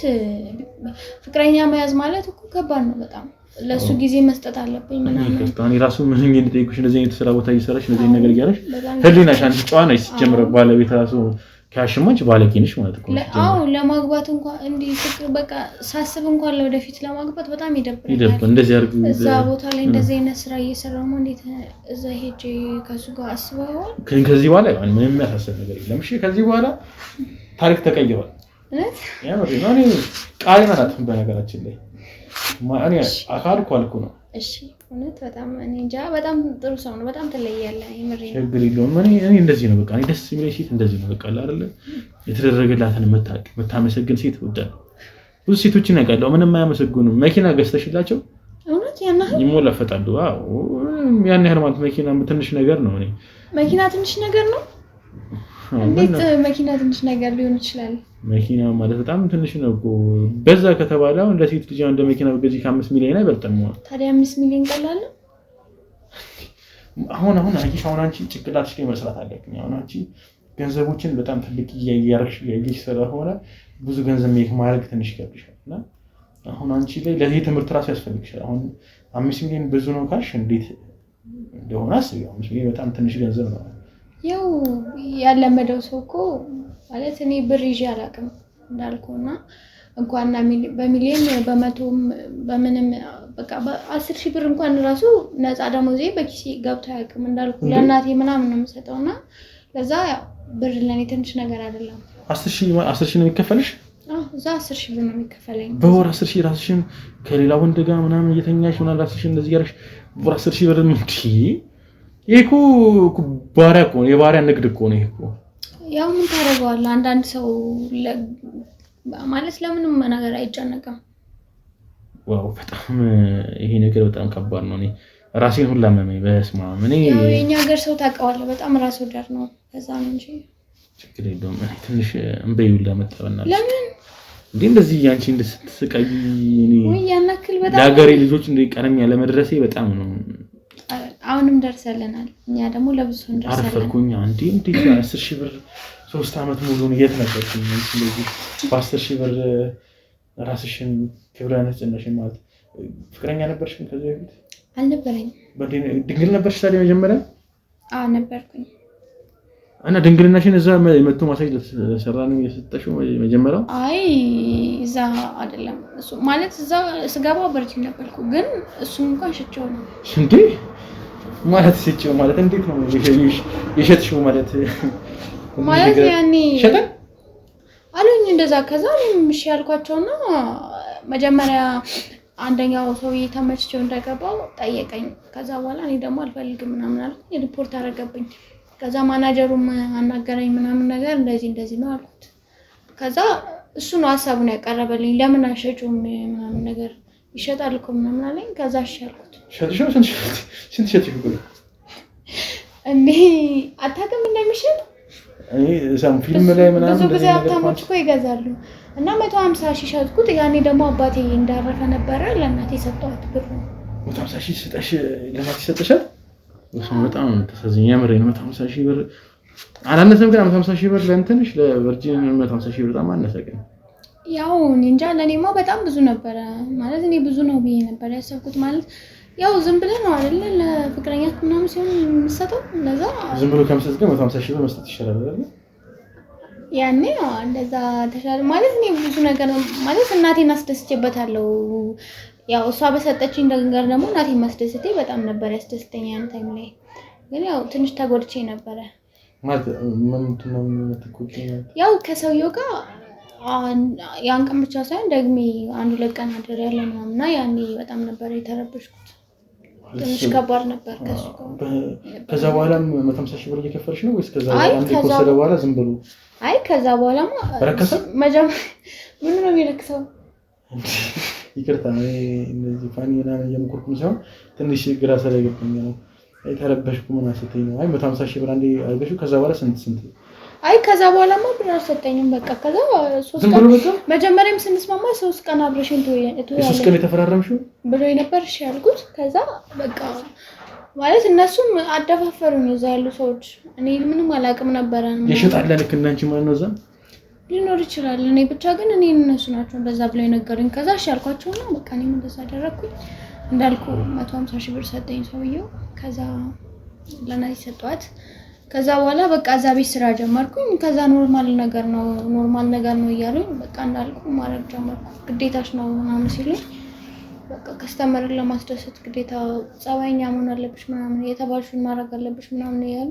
ፍቅረኛ መያዝ ማለት እኮ ከባድ ነው በጣም ለሱ ጊዜ መስጠት አለብኝ ምናምን። እኔ ራሱ ምን እንደጠይቁሽ እንደዚህ አይነት ስራ ቦታ እየሰራሽ እንደዚህ ነገር እያለሽ ህሊናሽ አንቺ ጨዋ ነሽ ሲጀምር ባለቤት ራሱ ካሽማች ባለጌ ነሽ ማለት እኮ ነው። አዎ ለማግባት እንኳን እንዲህ በቃ ሳስብ እንኳን ለወደፊት ለማግባት በጣም ይደብራል። እንደዚህ አድርጉ እዛ ቦታ ላይ እንደዚህ አይነት ስራ እየሰራሁ ነው እንዴት እዛ ሄጄ ከሱ ጋር አስበዋል። ከዚህ በኋላ ምንም የሚያሳስብ ነገር የለም። እሺ ከዚህ በኋላ ታሪክ ተቀይሯል። እውነት ያው ነው ቃል ማለት በነገራችን ላይ ማን አካል ኳልኩ ነው። እሺ እውነት በጣም እኔ እንጃ በጣም ጥሩ ሰው ነው። በጣም ትለያለህ የምሬን ነው። ችግር የለውም። እኔ እንደዚህ ነው በቃ እኔ ደስ የሚለኝ ሴት እንደዚህ ነው በቃ አይደለ የተደረገላትን መታመሰግን ሴት እወዳለሁ። ብዙ ሴቶችን ያውቃለሁ ምንም አያመሰግኑም። መኪና ገዝተሽላቸው እውነት ያናህ ይሞላፈጣሉ። አዎ ያን ያህል ማለት መኪና ትንሽ ነገር ነው። እኔ መኪና ትንሽ ነገር ነው። እንዴት መኪና ትንሽ ነገር ሊሆን ይችላል? መኪና ማለት በጣም ትንሽ ነው እኮ በዛ ከተባለ አሁን ለሴት ልጅ እንደ መኪና በገዚህ ከ5 ሚሊዮን አይበልጥም። ታዲያ 5 ሚሊዮን ቀላል ነው? አሁን አንቺ ጭቅላትሽ ላይ መስራት አለብኝ። አሁን አንቺ ገንዘቦችን በጣም ትልቅ እያየሽ ስለሆነ ብዙ ገንዘብ ሜክ ማድረግ ትንሽ ይከብድሻል እና አሁን አንቺ ላይ ለዚህ ትምህርት ራሱ ያስፈልግሻል። አሁን 5 ሚሊዮን ብዙ ነው ካልሽ እንዴት እንደሆነ አስቢ። 5 ሚሊዮን በጣም ትንሽ ገንዘብ ነው። ያው ያለመደው ሰው እኮ ማለት እኔ ብር ይዤ አላውቅም እንዳልኩና እንኳን በሚሊዮን በመቶም በምንም በቃ በ10,000 ብር እንኳን ራሱ ነፃ ደሞዜ በኪሴ ገብቶ አያውቅም እንዳልኩ ለእናቴ ምናምን ነው የምሰጠውና ለዛ ያው ብር ለኔ ትንሽ ነገር አይደለም። 10,000 ነው የሚከፈልሽ? እዛ 10,000 ብር ነው የሚከፈለኝ በወር 10,000 ራስሽን ከሌላ ወንድ ጋር ምናምን እየተኛሽ ሆነ 10,000 እንደዚህ ያርሽ በወር 10,000 ብር ምን ይሄ ባሪያ እኮ ነው። የባሪያ ንግድ እኮ ነው ይሄ እኮ። ያው ምን ታደርገዋለህ? አንዳንድ ሰው ማለት ለምንም ነገር አይጨነቅም። ዋው በጣም ይሄ ነገር በጣም ከባድ ነው። እኔ ራሴን ሁላ መመኝ በስማ እኔ ያው የኛ ሀገር ሰው ታውቀዋለህ በጣም ራስ ወዳድ ነው። ከዛ ነው እንጂ ችግር የለውም። ትንሽ እንበይው ለመጣበናል። ለምን እንደዚህ ያንቺ እንደስትስቀይ እኔ ወይ ያናክል በጣም ለሀገሬ ልጆች እንደ ቀረም ያለ መድረሴ በጣም ነው። አሁንም ደርሰልናል። እኛ ደግሞ ለብዙ እንደርሰለን። አረፈኩኝ አንዴ እንዴት 10,000 ብር 3 አመት ሙሉ ነው የተነበርኩኝ። ስለዚህ በ10,000 ብር ራስሽን ክብረ ነጽነሽ ማለት ፍቅረኛ ነበርሽ ከዚህ በፊት? አልነበረኝም። ድንግል ነበርሽ ታዲያ መጀመሪያ? ነበርኩኝ። እና ድንግልናሽን እዛ መጥቶ ማሳጅ ለሰራ ነው የሰጠሽው መጀመሪያው? አይ እዛ አይደለም እሱ ማለት እዛ ስገባ በርጅ ነበርኩ ግን እሱን እንኳን ሽጬው ነው። እንዴ ማለት ሽጬው ማለት እንዴት ነው የሸጥሽው ማለት ያኔ ሸጠ አሉኝ እንደዛ። ከዛ ምሽ ያልኳቸውና መጀመሪያ አንደኛው ሰውዬ ተመችቼው እንደገባው ጠየቀኝ። ከዛ በኋላ እኔ ደግሞ አልፈልግም ምናምን አልኩኝ። ሪፖርት አደረገብኝ። ከዛ ማናጀሩም አናገረኝ ምናምን ነገር እንደዚህ ነው አልኩት። ከዛ እሱ ነው ሐሳቡን ያቀረበልኝ። ለምን አሸጩም ምናምን ነገር ይሸጣል እኮ ምናምን አለኝ። ከዛ እሺ አልኩት። ሸጥሽው? ስንት ሸጥሽው? እንዴ አታውቅም እንደሚሸጥ? እዛም ፊልም ላይ ምናምን ብዙ ጊዜ ሀብታሞች እኮ ይገዛሉ። እና 150 ሺህ ሸጥኩት። ያኔ ደግሞ አባቴ እንዳረፈ ነበረ ለእናቴ ሰጠኋት ብር። 150 ሺህ ሰጠሽ? ለማት ይሰጥሻል? በጣም ተሳዝኛ ምሬን 150 ሺህ ብር አላነሰም። ግን 150 ሺህ ብር ለእንትንሽ ለቨርጂን 150 ሺህ ብር በጣም አነሰ። ግን ያው እንጃ ለኔማ በጣም ብዙ ነበረ ማለት እኔ ብዙ ነው ብዬ ነበር ያሰብኩት። ማለት ያው ዝም ብለህ ነው አይደል ለፍቅረኛ ምናምን ሲሆን የምትሰጠው። ለዛ ዝም ብሎ ከምሰጥ ግን 150 ሺህ ብር መስጠት ይሻላል አይደል? ያኔ እንደዛ ተሻለ ማለት እኔ ብዙ ነገር ማለት እናቴን አስደስቼበታለሁ። ያው እሷ በሰጠችኝ ነገር ደግሞ እናቴን ማስደስቴ በጣም ነበር ያስደስተኝ ያን ታይም ላይ። ግን ያው ትንሽ ተጎድቼ ነበረ ማለት ምንድነው የምትቆጪው? ያው ከሰውየው ጋር ያን ቀን ብቻ ሳይሆን ደግሜ 1-2 ቀን አድሬ ያለ ምናምንና ያኔ በጣም ነበር የተረበሽኩት። ትንሽ ከባድ ነበር ከሱ ጋር። ከዛ በኋላ 150 ሺህ ብር እየከፈልሽ ነው ወይስ ከዛ አንዴ ከወሰደ በኋላ ዝም ብሎ? አይ ከዛ በኋላማ ረከሰ። ምን ነው የሚረክሰው? ይቅርታ እነዚህ ፋኒ ምናምን እየሞከርኩ ሳይሆን ትንሽ ግራ ስለገባኝ ነው። የተረበሽኩ ምን አሰተኝ ነው። አይ 150 ሺህ ብር አንዴ አድርገሽው ከዛ በኋላ ስንት? አይ ከዛ በኋላማ ብር አልሰጠኝም። በቃ ከዛ 3 ቀን መጀመሪያም ስንስማማ 3 ቀን አብረሽን ተወያየ 3 ቀን የተፈራረምሽው ብሎ ነበር። እሺ ያልኩት ከዛ በቃ ማለት እነሱም አደፋፈሩኝ እዛ ያሉ ሰዎች። እኔ ምንም አላውቅም ነበር። ይሽጣል ልክ እናንቺ ማለት ነው። እዛ ሊኖር ይችላል። እኔ ብቻ ግን እኔ እነሱ ናቸው እንደዛ ብለው የነገሩኝ። ከዛ እሺ ያልኳቸውና በቃ እኔም እንደዛ አደረኩኝ። እንዳልኩ 150 ሺህ ብር ሰጠኝ ሰውየው። ከዛ ለናይ ሰጧት። ከዛ በኋላ በቃ እዛ ቤት ስራ ጀመርኩኝ። ከዛ ኖርማል ነገር ነው እያሉኝ በቃ እንዳልኩ ማድረግ ጀመርኩ። ግዴታሽ ነው ምናምን ሲሉኝ በቃ ከስተመርን ለማስደሰት ግዴታ ጸባይኛ መሆን አለብሽ ምናምን የተባልሽውን ማድረግ አለብሽ ምናምን እያሉ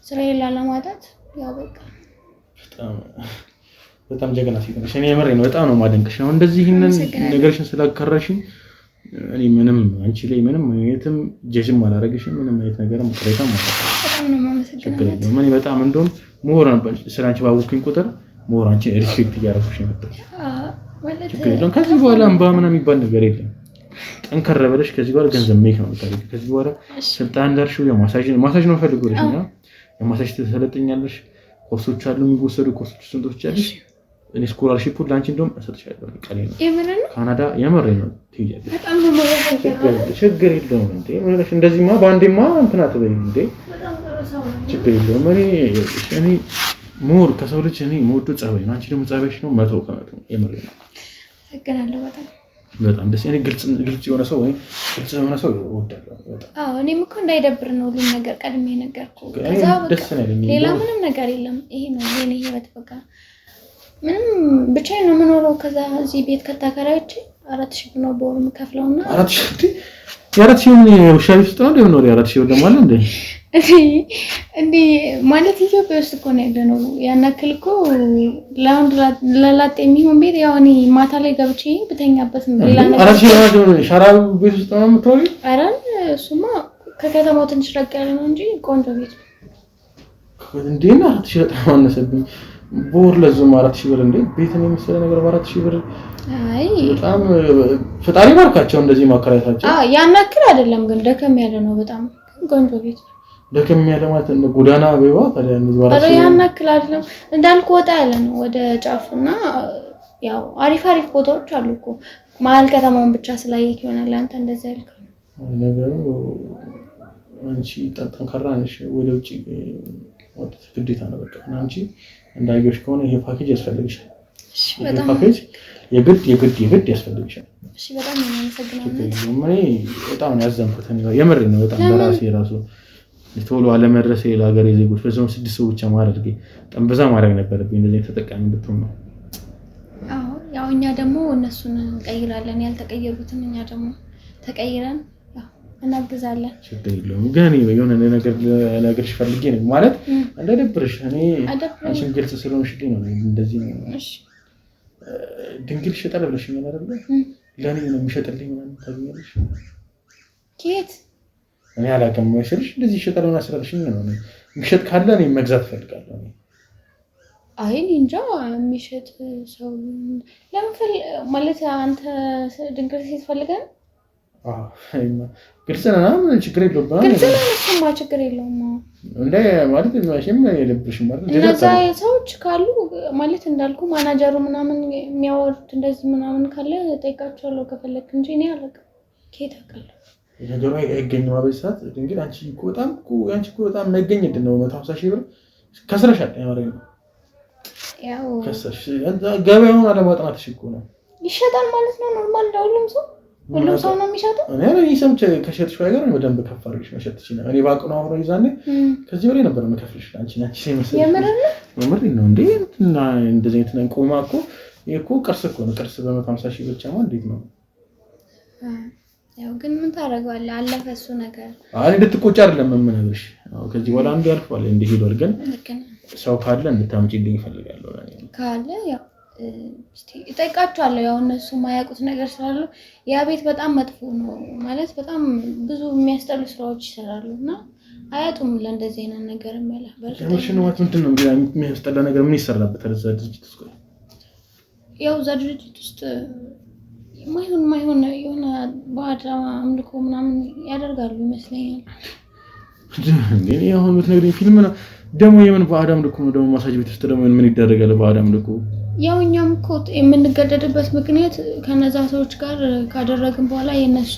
ስራዬን ላለማጣት ያው በቃ በጣም ጀግና ሴት ነሽ። እኔ የምሬ ነው በጣም ነው የማደንቅሽ። አሁን እንደዚህ ይሄንን ነገርሽን ስላከራሽኝ እኔ ምንም አንቺ ላይ ምንም አይነትም ጀጅም አላረግሽም። ምንም አይነት ነገር ሙከራታ ማለት ነው። በጣም ነው የማመሰግነው። እኔ በጣም እንደውም ሞር ስላንቺ ባወኩኝ ቁጥር ሞር አንቺ ሪስፔክት እያደረኩሽ ነው የመጣሁት። ማለት ከዚህ በኋላ እንባ ምናምን የሚባል ነገር የለም። ጠንከር ብለሽ ከዚህ በኋላ ገንዘብ ሜክ ነው የምታደርጊው። ከዚህ በኋላ ስልጣን ዳርሽው ማሳጅ ነው ፈልጎልሽ እና የማሳጅ ተሰለጥኛለሽ። ኮርሶች አሉ የሚወሰዱ ኮርሶች ስንቶች አሉሽ? እኔ ስኮላርሺፕ ላንቺ እንደውም እሰጥሻለሁ። ቀሌ ነው ካናዳ የምሬ ነው ትይያለሽ። በጣም ነው የማመሰግነው። ችግር የለውም እንዴ ማለት እንደዚህማ ባንዴማ እንትና አትበይ እንዴ። ችግር የለውም። እኔ ሞር ከሰው ልጅ እኔ የምወደው ጸባይ ነው። አንቺ ደግሞ ጸባይሽ ነው 100% የምሬ ነው። አመሰግናለሁ በጣም ደስ እኔ ግልጽ የሆነ ሰው እወዳለሁ በጣም። አዎ እኔም እኮ እንዳይደብር ነው ሁሉም ነገር ቀድሜ ነገርኩህ። ከዛ በቃ ሌላ ምንም ነገር የለም። ይሄ ነው የኔ ህይወት በቃ ምንም ብቻዬን ነው የምኖረው። ከዛ እዚህ ቤት ከተከራይቼ 4000 ብር ነው በወር የምከፍለውና 4000 ምን ውሻ ቤት ውስጥ ነው እንደምን ነው 4000 ብር ማለት እንዴ? እንዴ ማለት ኢትዮጵያ ውስጥ እኮ ነው ያለነው። ያን ያክል እኮ ለላጤ የሚሆን ቤት ያው እኔ ማታ ላይ ገብቼ ብተኛበት ሌላ ነገር 4000 ብር ነው ሻራ ቤት ውስጥ ነው የምትኖሪው? ኧረ እሱማ ከከተማው ትንሽ ራቅ ያለ ነው እንጂ ቆንጆ ቤት ነው። እንዴ እና 4000 በጣም አነሰብኝ። ቦር ለዙም 4000 ብር እንዴ ቤትን የመሰለ ነገር በ4000 ብር። አይ በጣም ፈጣሪ ባርካቸው እንደዚህ ማከራየታቸው። ያን ያክል አይደለም ግን ደከም ያለ ነው በጣም ቆንጆ ቤት። ደከም ያለ ማለት እንደ ጎዳና ቤባ ታዲያ እንደዚህ ባራሽ። ያን ያክል አይደለም እንዳልኩ ወጣ ያለ ነው ወደ ጫፍና ያው አሪፍ ቦታዎች አሉ እኮ መሀል ከተማውን ብቻ ስላየክ ይሆናል አንተ እንደዛ ያልከው ነገሩ። አንቺ ጠንካራ ነሽ። ወደ ውጪ ወጥተሽ ግዴታ ነው በቃ አንቺ እንዳይገሽ ከሆነ ይሄ ፓኬጅ ያስፈልግሻል። እሺ በጣም ፓኬጅ የግድ ያስፈልግሻል። እሺ በጣም ነው የማመሰግነው። እኔ በጣም ነው ያዘንኩት የምሬ ነው በጣም በራሴ ራሱ ቶሎ አለመድረሴ ለሀገሬ ዜጎች በዛው 6 ሰው ብቻ ማድረግ በጣም በዛ ማድረግ ነበረብኝ እንደዚህ ተጠቃሚ እንድትሆን ነው። አዎ ያው እኛ ደግሞ እነሱን እንቀይራለን ያልተቀየሩትን እኛ ደግሞ ተቀይረን ያው እናግዛለን። ችግር የለውም ግን የሆነ ነገር ለነገርሽ ፈልጌ ነው ማለት እንዳይደብርሽ። እኔ አንቺን ግልጽ ስለሆንሽልኝ ነው እንደዚህ ነው። እሺ ድንግል ይሸጣል ብለሽኛል አይደል? ለኔ ነው የሚሸጥልኝ ምናምን ታገኛለሽ? ከየት እኔ አላውቅም መሰለሽ እንደዚህ ይሸጣል እና ስለሽኝ ነው የሚሸጥ ካለ እኔ መግዛት ፈልጋለሁ። አይ እንጃ የሚሸጥ ሰው ለምን ማለት አንተ ድንግል ሴት ፈልገን? ግልጽ ነው ምን ችግር የለውም። ግልጽ ነው እሱማ ችግር የለውም እንዴ ማለት ማሽም የለብሽም ማለት ነው። እነዛ ሰዎች ካሉ ማለት እንዳልኩ ማናጀሩ ምናምን የሚያወርድ እንደዚህ ምናምን ካለ ጠይቃቸዋለሁ ከፈለክ እንጂ እኔ አላውቅም። ከየት አውቃለሁ? ነገሩ አይገኝም። አበሳት ድንግል አንቺ እኮ በጣም የማይገኝ እንደ ነው 150 ሺህ ብር ከስረሻል ማለት ነው። ያው ከስረሽ ገበያውን አለማጥናትሽ እኮ ነው። ይሸጣል ማለት ነው ኖርማል ለሁሉም ሰው ሁሉም ሰው ነው የሚሸጠው። እኔ ሰምቼ ከሸጥሽ ነገር በደንብ ከፍ አድርገሽ መሸጥ ትችላለሽ። እኔ ባውቅ ነው አሁን ይዛኔ ከዚህ ወዲህ ነበር የምከፍልሽ አንቺ የምር ነው እንዴ? እና እንደዚህ አይነት ቆማ እኮ ይሄ እኮ ቅርስ እኮ ነው። ቅርስ በ150 ሺህ ብቻ ማለት እንዴት ነው? ያው ግን ምን ታደርገዋለህ? አለፈ እሱ ነገር። አይ እንድትቆጪ አይደለም የምነግርሽ። ከዚህ በኋላ አንዱ ያልፋል እንደ ሄዷል። ግን ሰው ካለ እንድታምጪልኝ እፈልጋለሁ። ካለ ያው እስቲ እጠይቃቸዋለሁ። ያው እነሱ የማያውቁት ነገር ስላሉ ያ ቤት በጣም መጥፎ ነው ማለት በጣም ብዙ የሚያስጠሉ ስራዎች ይሰራሉ እና አያጡም ለእንደዚህ አይነት ነገር የሚያላ በርካታ ምንድን ነው የሚያስጠላ ነገር ምን ይሰራበታል እዛ ድርጅት ውስጥ? ያው እዛ ድርጅት ውስጥ ማይሆን የሆነ ባዕድ አምልኮ ምናምን ያደርጋሉ ይመስለኛል። እንዴ አሁን የምትነግሪኝ ፊልም ነው ደግሞ የምን ባዕድ አምልኮ ነው? ደግሞ ማሳጅ ቤት ውስጥ ደግሞ ምን ይደረጋል ባዕድ አምልኮ? ያው እኛም እኮ የምንገደድበት ምክንያት ከነዛ ሰዎች ጋር ካደረግን በኋላ የነሱ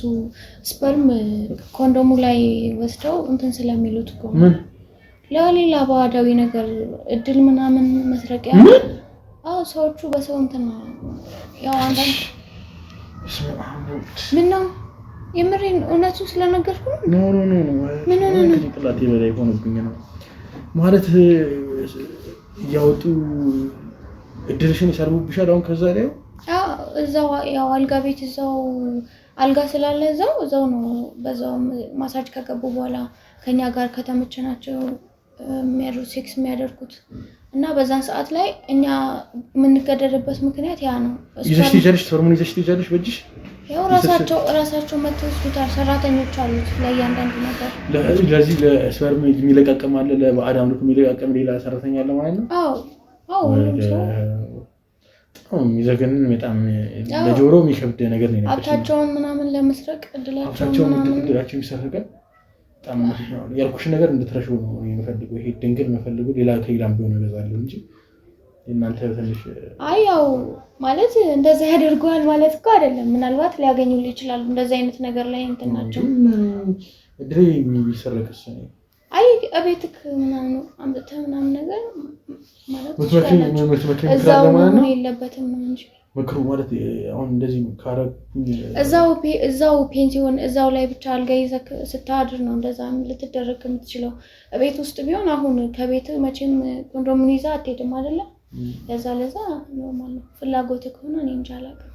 ስፐርም ኮንዶሙ ላይ ወስደው እንትን ስለሚሉት እኮ ምን ለሌላ ባዕዳዊ ነገር እድል ምናምን መስረቂያ። ሰዎቹ በሰው እንትን ያው አንዳንድ ምን ነው የምሬን እውነቱን ስለነገርኩ ነው። ምን ጥላቴ በላይ ሆነብኝ ነው ማለት ያወጡ እድልሽን ይሰርቡብሻል። አሁን ከዛ ላይ እዛው ያው አልጋ ቤት እዛው አልጋ ስላለ እዛው ነው። በዛው ማሳጅ ከገቡ በኋላ ከኛ ጋር ከተመቸናቸው ሴክስ የሚያደርጉት እና በዛን ሰዓት ላይ እኛ የምንገደድበት ምክንያት ያ ነው። ይዘሽ ትጀርሽ ፎርሙን ይዘሽ ትጀርሽ በእጅሽ ያው ራሳቸው መጥተው ሆስፒታል ሰራተኞች አሉት ለእያንዳንዱ ነገር። ለዚህ ለስፐርም የሚለቃቀም አለ፣ ለባዕድ አምልኮ የሚለቃቀም ሌላ ሰራተኛ አለ ማለት ነው። በጣም የሚዘገንን በጣም ለጆሮ የሚከብድ ነገር ነው። ሀብታቸውን ምናምን ለመስረቅ እድላቸው ይሰረቃል። በጣም ያልኩሽ ነገር እንድትረሺው ነው የምፈልገው። ይሄ ድንግል የምፈልገው ሌላ ከሌላም ቢሆን እገዛለሁ እንጂ እናንተ ትንሽ ያው ማለት እንደዛ ያደርገዋል ማለት እኮ አይደለም። ምናልባት ሊያገኙልህ ይችላሉ እንደዛ አይነት ነገር ላይ እንትን ናቸው። እድሬ የሚሰረቅስ ነው እቤትክ ምናምን አምጥተህ ምናምን ነገር ማለት እዛው መሆን የለበትም ነው እንጂ ምክሩ ማለት አሁን እንደዚህ ካረኩኝ እዛው ፔንሲዮን እዛው ላይ ብቻ አልጋ ይዘህ ስታድር ነው እንደዛ ልትደረግ የምትችለው። ቤት ውስጥ ቢሆን አሁን ከቤት መቼም ኮንዶሙን ይዘህ አትሄድም አይደለ? ለዛ ኖርማል ነው። ፍላጎት ከሆነ እኔ እንጃ አላውቅም።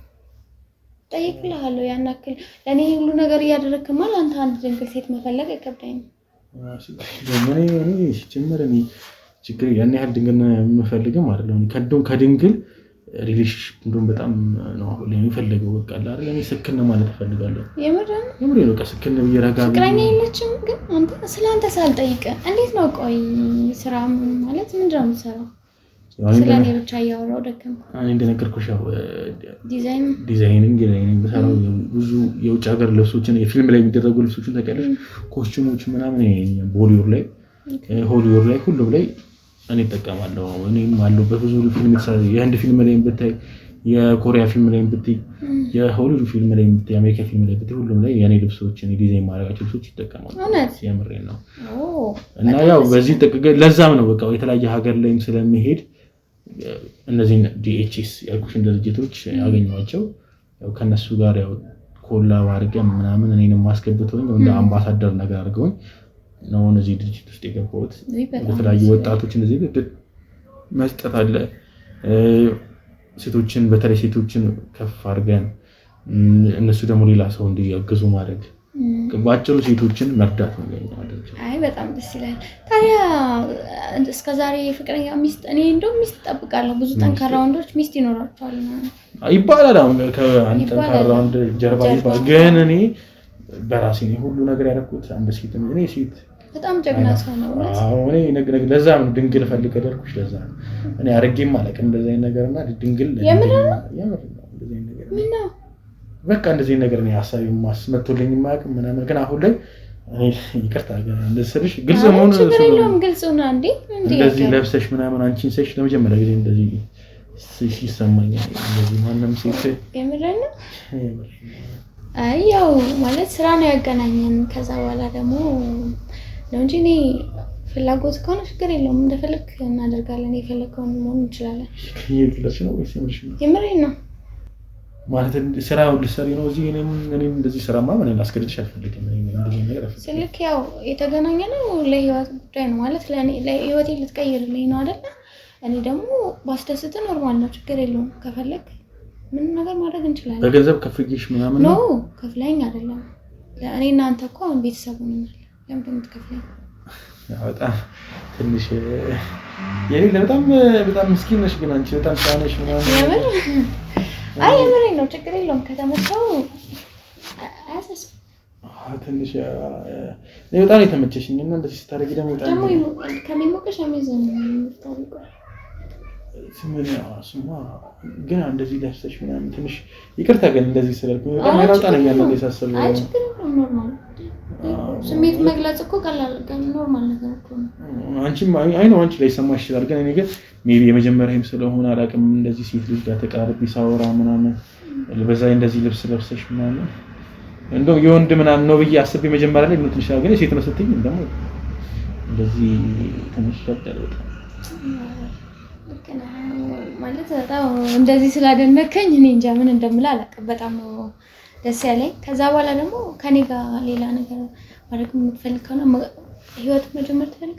ጠይቅልሃለሁ። ያን ያክል ለእኔ ሁሉ ነገር እያደረግክ ማለት አንተ አንድ ድንግል ሴት መፈለግ አይከብዳኝም። ጀመረ ችግር ያን ያህል ድንግል የምፈልግም አይደለም። ከድንግል ሪሌሽንሺፕ እንደውም በጣም ነው የሚፈልገው። በቃ አይደል እኔ ስክን ማለት እፈልጋለሁ። የምር ነው ስክን ብየረጋ ፍቅረኛ የለችም። ግን አንተ ስለአንተ ሳልጠይቅ እንዴት ነው? ቆይ ስራ ማለት ምንድን ነው የምትሰራው? ስለኔ ብቻ እያወራሁ ደከመኝ። እኔ እንደነገርኩሽ ያው ዲዛይኒንግ በሰራው ብዙ የውጭ ሀገር ልብሶችን የፊልም ላይ የሚደረጉ ልብሶችን ታውቂያለሽ? ኮስቹሞች ምናምን ቦሊውድ ላይ ሆሊውድ ላይ ሁሉም ላይ እኔ እጠቀማለሁ። እኔም አለሁበት ብዙ ፊልም የህንድ ፊልም ላይ ብታይ፣ የኮሪያ ፊልም ላይ ብታይ፣ የሆሊውድ ፊልም ላይ ብታይ፣ የአሜሪካ ፊልም ላይ ብታይ ሁሉም ላይ የኔ ልብሶችን የዲዛይን ማድረጋቸው ልብሶች ይጠቀማሉ። የምሬን ነው። እና ያው በዚህ ለዛም ነው በቃ የተለያየ ሀገር ላይም ስለሚሄድ እነዚህ ዲኤችኤስ ያልኩሽን ድርጅቶች ያገኘኋቸው ያው ከነሱ ጋር ያው ኮላብ አድርገን ምናምን እኔንም ማስገብተውኝ እንደ አምባሳደር ነገር አድርገውኝ ነው እነዚህ ድርጅት ውስጥ የገባሁት። በተለያዩ ወጣቶች እንደዚህ መስጠት አለ። ሴቶችን በተለይ ሴቶችን ከፍ አድርገን እነሱ ደግሞ ሌላ ሰው እንዲያግዙ ማድረግ ባጭሩ ሴቶችን መርዳት ነው ማለት ነው። በጣም ደስ ይላል። ታዲያ እስከዛሬ ፍቅረኛ ሚስት እኔ እንደውም ሚስት እጠብቃለሁ። ብዙ ጠንካራ ወንዶች ሚስት ይኖራቸዋል ይባላል። አሁን ከአንድ ጠንካራ ወንድ ጀርባ ይባላል። ግን እኔ በራሴ ነው ሁሉ ነገር ያደረኩት። አንድ ሴት እኔ ሴት በጣም ጀግና ሰው ነው። እኔ ለዛ ነው ድንግል ፈልግ ያደርኩሽ። ለዛ ነው እኔ አረጌም አላውቅም እንደዚህ አይነት ነገርና ድንግል የምር ነው እንደዚህ አይነት ነገር ምን ነው በቃ እንደዚህ ነገር ነው ሐሳብ ማስመጥቶልኝ ማያውቅም ምናምን። ግን አሁን ላይ እኔ ይቅርታ እንደሰርሽ ግልጽ መሆን ግልጽ ነው እንዴ እንደዚህ ለብሰሽ ምናምን አንቺን ሰሽ ለመጀመሪያ ጊዜ እንደዚህ ሲሰማኛል። እንደዚህ ማንንም ሴት የምር ነው ያው ማለት ስራ ነው ያገናኘን። ከዛ በኋላ ደግሞ ነው እንጂ እኔ ፍላጎት ከሆነ ችግር የለውም እንደፈለክ እናደርጋለን። የፈለከውን መሆን እንችላለን። ይሄ ነው ወይስ የምሬን ነው ማለት ስራው ልትሰሪ ነው እዚህ እኔም እንደዚህ ስራማ ምን አስገድድሽ አልፈልግም እንደዚህ ነገር አልፈልግም ስልክ ያው የተገናኘ ነው ለህይወት ጉዳይ ነው ማለት ለህይወቴ ልትቀይርልኝ ነው አይደል እኔ ደግሞ ባስደስት ኖርማል ነው ችግር የለውም ከፈለክ ምን ነገር ማድረግ እንችላለን በገንዘብ ከፍዬሽ ምናምን ነው ከፍለኝ አይደለም እኔ እና አንተ እኮ አሁን ቤተሰብ ነን ለምን የምትከፍለኝ በጣም ትንሽ የሌለ በጣም ምስኪን ነሽ ግን አንቺ በጣም ሳነሽ ምናምን አይ የምሬን ነው ችግር የለውም ከተመቸው አያሰስ ትንሽ በጣም የተመቸሽኝ እና እንደዚህ ስታደርጊ ደግሞ ከሚሞቅሽ አሜዝን ነው ስማ ግን እንደዚህ ለፍተሽ ምናምን ትንሽ ይቅርታ ግን እንደዚህ ስለልኩ በጣም ያላጣነኝ ያለው የሳሰበው አይ ችግር የለውም ኖርማል ስሜት መግለጽ እኮ ቀላል ኖርማል ነገር እኮ ነው አንቺም አይ ነው አንቺ ላይ ሰማሽ ይችላል ግን እኔ ግን ሜቢ የመጀመሪያም ስለሆነ አላውቅም እንደዚህ ሴት ልጅ ጋር ተቀራርቢ ሳወራ ምናምን በዛ እንደዚህ ልብስ ለብሰሽ ምናምን እንደው የወንድ ምናምን ነው ብዬ አስቤ መጀመሪያ ላይ ትንሽ ግን ሴት ነው ስትይኝ ደግሞ እንደዚህ ትንሽ ፈጠረ ማለት በጣም እንደዚህ ስላደነከኝ እኔ እንጃ ምን እንደምል አላውቅም በጣም ነው ደስ ያለኝ ከዛ በኋላ ደግሞ ከኔ ጋር ሌላ ነገር ማድረግ የምትፈልግ ከሆነ ህይወት መጀመር ትፈልግ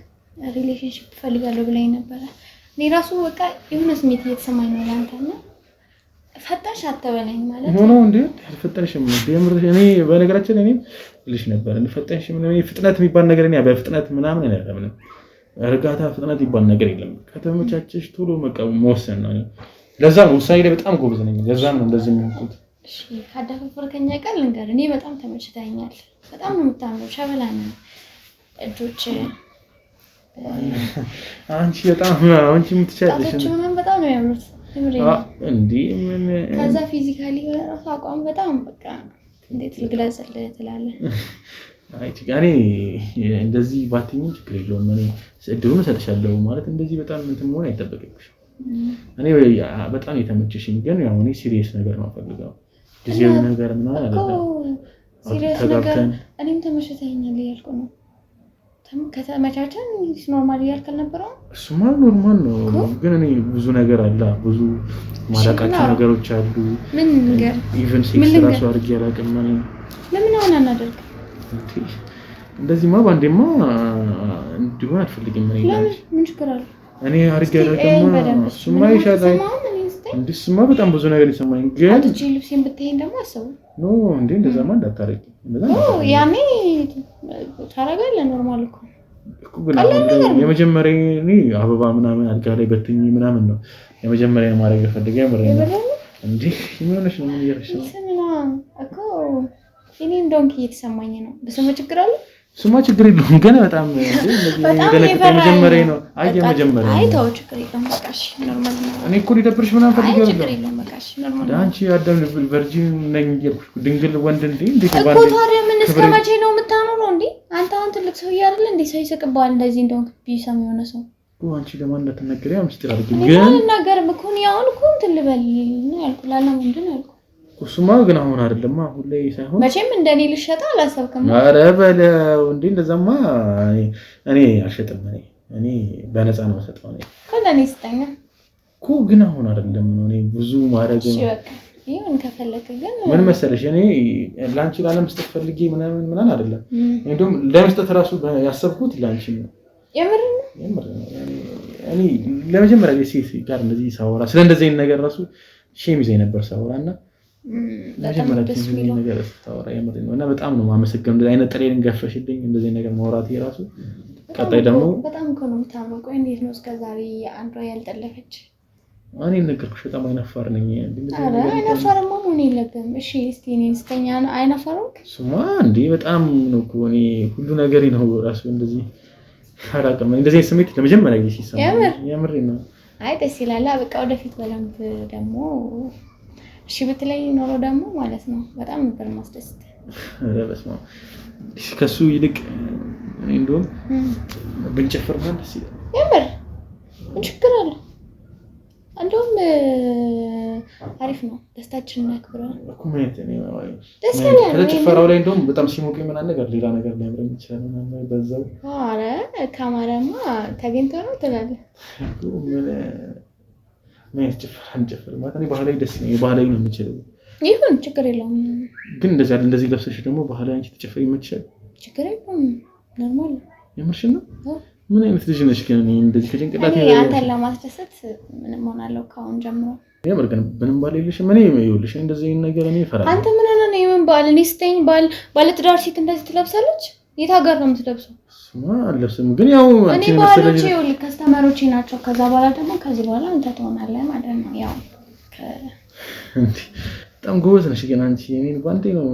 ሪሌሽንሺፕ ትፈልጋለሁ ብላኝ ነበር እኔ ራሱ በቃ የሆነ ስሜት እየተሰማኝ ነው ላንተና ፈጣሽ አትበለኝ ማለት ነው እንዴ አልፈጠንሽም እኔ በነገራችን እኔ ልጅ ነበር እንፈጠንሽም ነው ፍጥነት የሚባል ነገር እኔ በፍጥነት ምናምን አይደለም እርጋታ ፍጥነት ይባል ነገር የለም ከተመቻቸሽ ቶሎ መወሰን ነው ለዛ ነው ውሳኔ ላይ በጣም ጎበዝ ነኝ ለዛ ነው እንደዚህ የሚሆንኩት እሺ ካዳፈፈርከኛ ቃል ልንገር እኔ በጣም ተመችተኛል በጣም ነው የምታምረው ሸበላ ነው እጆች አንቺ በጣም አንቺ የምትቻለሽ ነው በጣም ነው ያምሩት እንዴ ምን ከዛ ፊዚካሊ ራሱ አቋም በጣም በቃ እንዴት ልግለጽልህ ትላለህ አይ ችግር እንደዚህ ባትኝ ችግር የለውም እኔ እድሉን እሰጥሻለሁ ማለት እንደዚህ በጣም እንትን መሆን አይጠበቅብሽም እኔ በጣም የተመቸሽኝ ግን ያው እኔ ሲሪየስ ነገር ነው ፈልጋው ጊዜው ነገር ምናምን አይደለም ሲሪየስ ነገር እኔም ተመችቶኛል ያልኩ ነው ከተመቻቸን ኖርማል ያልከል ነበር እሱማ ኖርማል ነው ግን እኔ ብዙ ነገር አለ ብዙ ማላቃቸው ነገሮች አሉ ምን ነገር ኢቭን ሴክስ ራሱ አድርጌ አላውቅም ለምን አሁን አናደርግ እንደዚህማ ባንዴማ እንዲሆን አልፈልግም ምን ችግር አለ እኔ አድርጌ አላውቅም እሱማ ይሻላል እንድስማ በጣም ብዙ ነገር ይሰማኝ ግን አጥቼ ልብሴን ብትሄን ደግሞ አሰው ኖ እንዴ እንደዛማ እንዳታረቂ ያኔ ታረጋለህ ኖርማል እኮ የመጀመሪያ እኔ አበባ ምናምን አልጋ ላይ በትኝ ምናምን ነው የመጀመሪያ ማድረግ ፈልገው ያመረኝ እንዴ ምን ምን ይረሽው ስምና እኮ እኔ እንደውም እየተሰማኝ ነው በስመ ችግር አለ ስማ ችግር የለውም ግን በጣም እንደዚህ የመጀመሪያ ነው የመጀመሪያ አይ ተው ችግር የለውም በቃሽ ኖርማል ነው እኔ እኮ ሊደብርሽ ምናምን ፈልጌው ነው ችግር የለውም በቃሽ ኖርማል ነው አንቺ አዳም ቨርጂን ነኝ እያልኩሽ ድንግል ወንድ እንዴ እኮ ታዲያ ምን እስከመቼ ነው የምታኖረው እንዴ አንተ አሁን ትልቅ ሰው ያደለ እንዴ ሰው ይስቅባል እንደዚህ እንደው ቢሰም የሆነ ሰው አንቺ ለማን እንደተነገረ ያው ምስጢር አድርጊ ግን አልናገርም እኮ ነው አሁን እኮ እንትን ልበል ነው ያልኩት ላላ ምንድን ነው ያልኩት እሱማ ግን አሁን አይደለም አሁን ላይ ሳይሆን መቼም እንደኔ ልሸጣ አላሰብከም ኧረ በለው እንዴ እንደዛማ እኔ አልሸጥም እኔ በነፃ ነው የምሰጠው ከለኔ ስጠኛ እኮ ግን አሁን አይደለም እኔ ብዙ ማድረግ እሺ በቃ ይሁን ከፈለክ ግን ምን መሰለሽ እኔ ላንቺ ላለመስጠት ፈልጌ ምናምን አይደለም እንደውም ለመስጠት ራሱ ያሰብኩት ላንቺ ነው የምር እኔ ለመጀመሪያ ጊዜ ሴት ጋር እንደዚህ ሳወራ ስለ እንደዚህ ነገር ራሱ ሼም ይዘኝ ነበር ሳወራና ለጀመረ ጊዜ ነገር ታወራ የምር ነው እና በጣም ነው ማመሰግነው እንደዚህ አይነት ጥሬን ገፈሽልኝ እንደዚህ ነገር ማውራት ይራሱ ቀጣይ ደግሞ በጣም እኮ ነው የምታምረው ቆይ እንዴት ነው እስከዛሬ አንዷ ያልጠለፈች እኔ ነገርኩሽ በጣም አይናፋር ነኝ አረ አይናፋርማ ምን የለብም እሺ እስቲ እኔ ስተኛ አይናፋርም ስማ እንዴ በጣም ነው እኮ እኔ ሁሉ ነገር ነው ራሱ እንደዚህ አራቀም እንደዚህ ስሜት ለመጀመሪያ ጊዜ ሲሰማ የምር ነው አይ ደስ ይላል በቃ ወደፊት በደንብ ደግሞ እሺ በተለይ ኖሮ ደግሞ ማለት ነው በጣም ነበር ማስደስት አረ በስማ ከሱ ይልቅ እኔ እንደውም ብንጨፍር ማለት ደስ ይላል የምር ምን ችግር አለ እንደውም አሪፍ ነው ደስታችንን አክብረን እኮ ማለት ነው ደስ ይላል ከጭፈራው ላይ እንደውም በጣም ሲሞቀኝ ምን አለ ጋር ሌላ ነገር ሊያምረኝ ይችላል ምናምን በዛው አረ ካማራማ ተገኝቶ ነው ትላለህ ምን ጭፈራ እንጨፍር ማለት ነው ባህላዊ ደስ ነው ባህላዊ ነው የምችለው ይሁን ችግር የለውም። ግን እንደዚህ ለብሰሽ ደግሞ ባህላዊ አንቺ ተጨፈሪ ይመችሻል? ችግር የለውም ኖርማል። የምርሽን ነው? ምን አይነት ልጅ ነሽ ግን? እንደዚህ ከጭንቅላት እኔ አንተን ለማስደሰት ምንም ሆናለሁ ከአሁን ጀምሮ። የምር ግን ምንም ባል የለሽም? እኔ ይኸውልሽ እንደዚህ ነገር እኔ እፈራለሁ። አንተ ምን ሆነህ ነው? የምን ባል? እኔ ስተኝ ባለ ትዳር ሴት እንደዚህ ትለብሳለች? የት ሀገር ነው የምትለብሰው? አለብስም ግን ያው እኔ ባሎቼ ይኸውልህ ከስተመሮቼ ናቸው። ከዛ በኋላ ደግሞ ከዚህ በኋላ አንተ ትሆናለህ ማለት ነው። ያው በጣም ጎበዝ ነሽ ግን አንቺ። እኔን ባንዴ ነው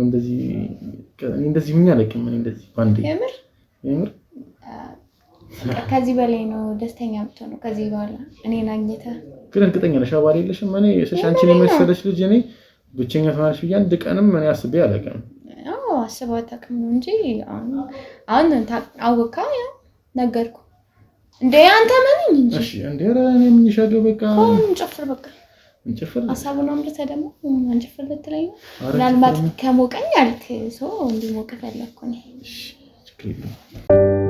እንደዚህ ምን ያለቅም እኔ እንደዚህ ባንዴ የምር ከዚህ በላይ ነው ደስተኛ የምትሆነው ከዚህ በኋላ እኔን አግኝተህ። ግን እርግጠኛ ነሽ አባሪ የለሽም? እኔ አንቺን የመሰለሽ ልጅ እኔ ብቸኛ ትሆናለሽ ብዬ አንድ ቀንም እኔ አስቤ አላውቅም። አስበው አታውቅም ነው እንጂ አሁን አወካ ነገርኩ እንደ አንተ ማንኝ እንጂ። እሺ እንደ እኔ ምን ይሻለው? በቃ እንጨፍር በቃ እንጨፍር። ሀሳቡን አምጥተህ ደግሞ እንጨፍር ልትለኝ ነው? ምናልባት ከሞቀኝ አልክ ሰው እንዲሞቅ ፈለግኩ እኔ። እሺ ችግር የለውም።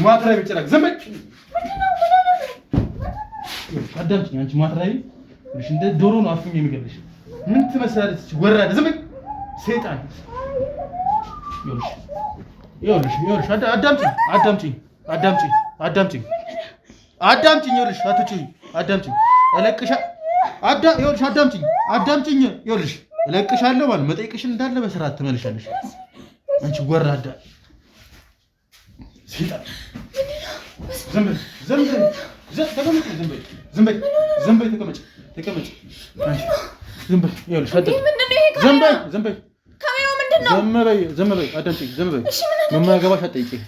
ማትራቢ ጭራቅ ዝም በይ። አዳምጪኝ አንቺ ማትራቢ እሺ እንደ ዶሮ ነው አፍኝ የሚገልሽ ምን ትመስላለች ወራደ ዝም በይ ሰይጣን ይኸውልሽ አዳምጪኝ ይኸውልሽ አትጩኝ አዳምጪኝ ይኸውልሽ አዳምጪኝ ይኸውልሽ እለቅሻለሁ ማለት መጠይቅሽን እንዳለ በስርዓት ትመልሻለሽ አንቺ ወራዳ ሰይጣን ዝም በይ ተቀመጭ ዝም በይ ይኸውልሽ ዝም በይ ካሜራው ምንድን ነው? ዝም በይ አዳምጪኝ ዝም በይ ምን አገባሽ አትጠይቂኝ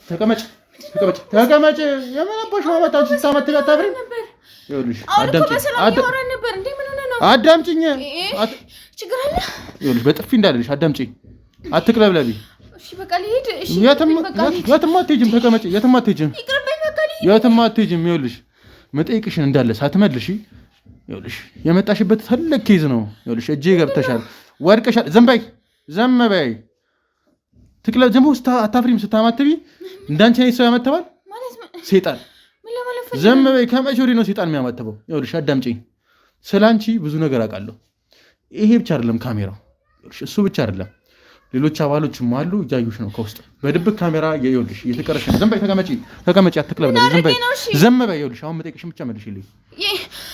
ተቀመጭ የምን አባሽ ማለት አንቺ ስታመት ጋር ይኸውልሽ አዳምጪኝ ችግር አለ ይኸውልሽ በጥፊ እንዳለልሽ አዳምጪኝ አትቅለብለቢ እሺ በቃ ልሂድ እሺ የትም አትሄጂም ተቀመጪ የትም አትሄጂም ይቅርብኝ በቃ ልሂድ የትም አትሄጂም ይኸውልሽ መጠይቅሽን እንዳለ ሳትመልሺ ይኸውልሽ የመጣሽበት ትልቅ ኬዝ ነው ይኸውልሽ እጄ ገብተሻል ወድቀሻል ዝም በይ ትክለ ዝም ውስጥ አታፍሪም ስታማትቢ እንዳንቺ አይነት ሰው ያመተባል ሰይጣን ዝም በይ ከመቼ ወዲህ ነው ሰይጣን የሚያማተበው ይኸውልሽ አዳምጪኝ ስላንቺ ብዙ ነገር አውቃለሁ ይሄ ብቻ አይደለም ካሜራው ይኸውልሽ እሱ ብቻ አይደለም ሌሎች አባሎችም አሉ እያዩሽ ነው ከውስጥ በድብቅ ካሜራ ይኸውልሽ እየተቀረሽ ነው ዝም በይ ተቀመጪ አትክለብለሽ ዝም በይ ይኸውልሽ አሁን መጠየቅሽን ብቻ መልሽልኝ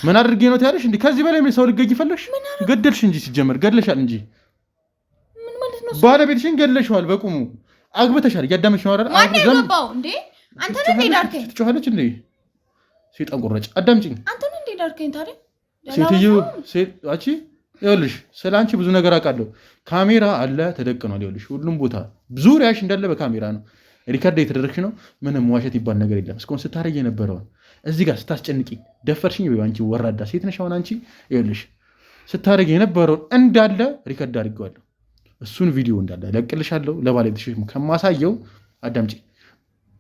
ምን አድርጌ ነው ታያለሽ እንዴ ከዚህ በላይ ምን ሰው ልገኝ ፈለግሽ ገደልሽ እንጂ ሲጀመር ገድለሻል እንጂ ምን ማለት ነው ባለቤትሽን ገድለሽዋል በቁሙ አግብተሻል እያዳመሽ ነው አይደል ማን ያገባው እንዴ አንተ ነህ እንዴ ዳርከኝ ትጮኻለች እንዴ ሰይጣን ቁረጭ አዳምጪኝ አንተ ነህ እንዴ ዳርከኝ ታዲያ ሴትዮ አቺ ይኸውልሽ ስላንቺ ብዙ ነገር አውቃለሁ ካሜራ አለ ተደቅኗል ይኸውልሽ ሁሉም ቦታ ዙሪያሽ እንዳለ በካሜራ ነው ሪከርድ የተደረግሽ ነው ምንም ዋሸት ይባል ነገር የለም እስካሁን ስታረጊ የነበረውን እዚህ ጋር ስታስጨንቂ ደፈርሽኝ ወይ አንቺ ወራዳ ሴት ነሽ አሁን አንቺ ይኸውልሽ ስታረጊ የነበረውን እንዳለ ሪከርድ አድርጌዋለሁ እሱን ቪዲዮ እንዳለ ለቅልሻለሁ ለባለቤትሽ ከማሳየው አዳምጪ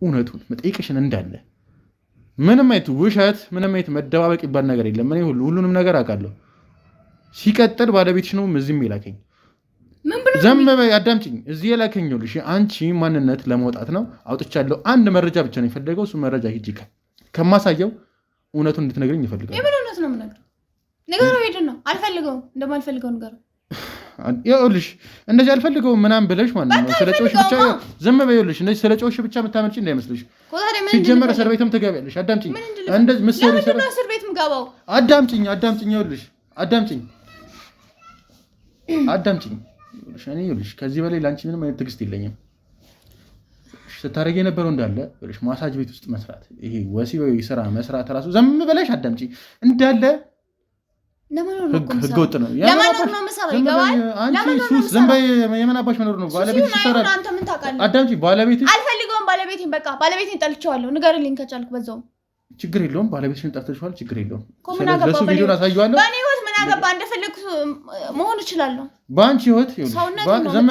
እውነቱን መጠይቅሽን እንዳለ ምንም አይነት ውሸት ምንም አይነት መደባበቅ ይባል ነገር የለም እኔ ሁሉንም ነገር አውቃለሁ ሲቀጥል ባለቤትሽ ነው እዚህም የላከኝ ዝም በይ አዳምጪኝ እዚህ የላከኝ ይኸውልሽ አንቺ ማንነት ለማውጣት ነው አውጥቻለሁ አንድ መረጃ ብቻ ነው የፈለገው እሱ መረጃ ሂጂ ከማሳየው እውነቱን እንድትነግረኝ ይፈልጋል የምን እውነት ነው የምነግረው ንገረው ሄድን ነው አልፈልገውም እንደማልፈልገው ንገረው ይኸውልሽ እንደዚህ አልፈልገውም ምናምን ብለሽ ማለት ነው ስለጮሽ ብቻ ዝም በይ ይኸውልሽ እንደዚህ ስለጮሽ ብቻ የምታመልጪ እንዳይመስልሽ ሲጀመር እስር ቤትም ትገቢያለሽ አዳምጪኝ እንደዚህ ምሳሌ እስር ቤት የምገባው አዳምጪኝ ይኸውልሽ አዳምጪኝ እኔ ይኸውልሽ ከዚህ በላይ ላንቺ ምንም አይነት ትዕግስት የለኝም ስታረጊ የነበረው እንዳለ ይኸውልሽ ማሳጅ ቤት ውስጥ መስራት ይሄ ወሲባዊ ስራ መስራት ራሱ ዝም ብለሽ አዳምጪኝ እንዳለ ህገወጥ ነው ለማኖር ነው መሰራው ይገባል አንቺ ሱስ ዝም በይ የምን አባሽ መኖር ነው ባለቤትሽ ይሰራል አንተ ምን ታውቃለህ አዳምጪኝ ባለቤትሽ አልፈልገውም ባለቤቴን በቃ ባለቤቴን ጠልቼዋለሁ ንገርልኝ ከቻልክ በዛው ችግር የለውም ባለቤትሽን ጠርተሽዋል ችግር የለውም ለሱ ቪዲዮን አሳየዋለሁ በእኔ ህይወት ምን አገባ እንደፈለግኩ መሆን እችላለሁ በአንቺ ህይወት ዝም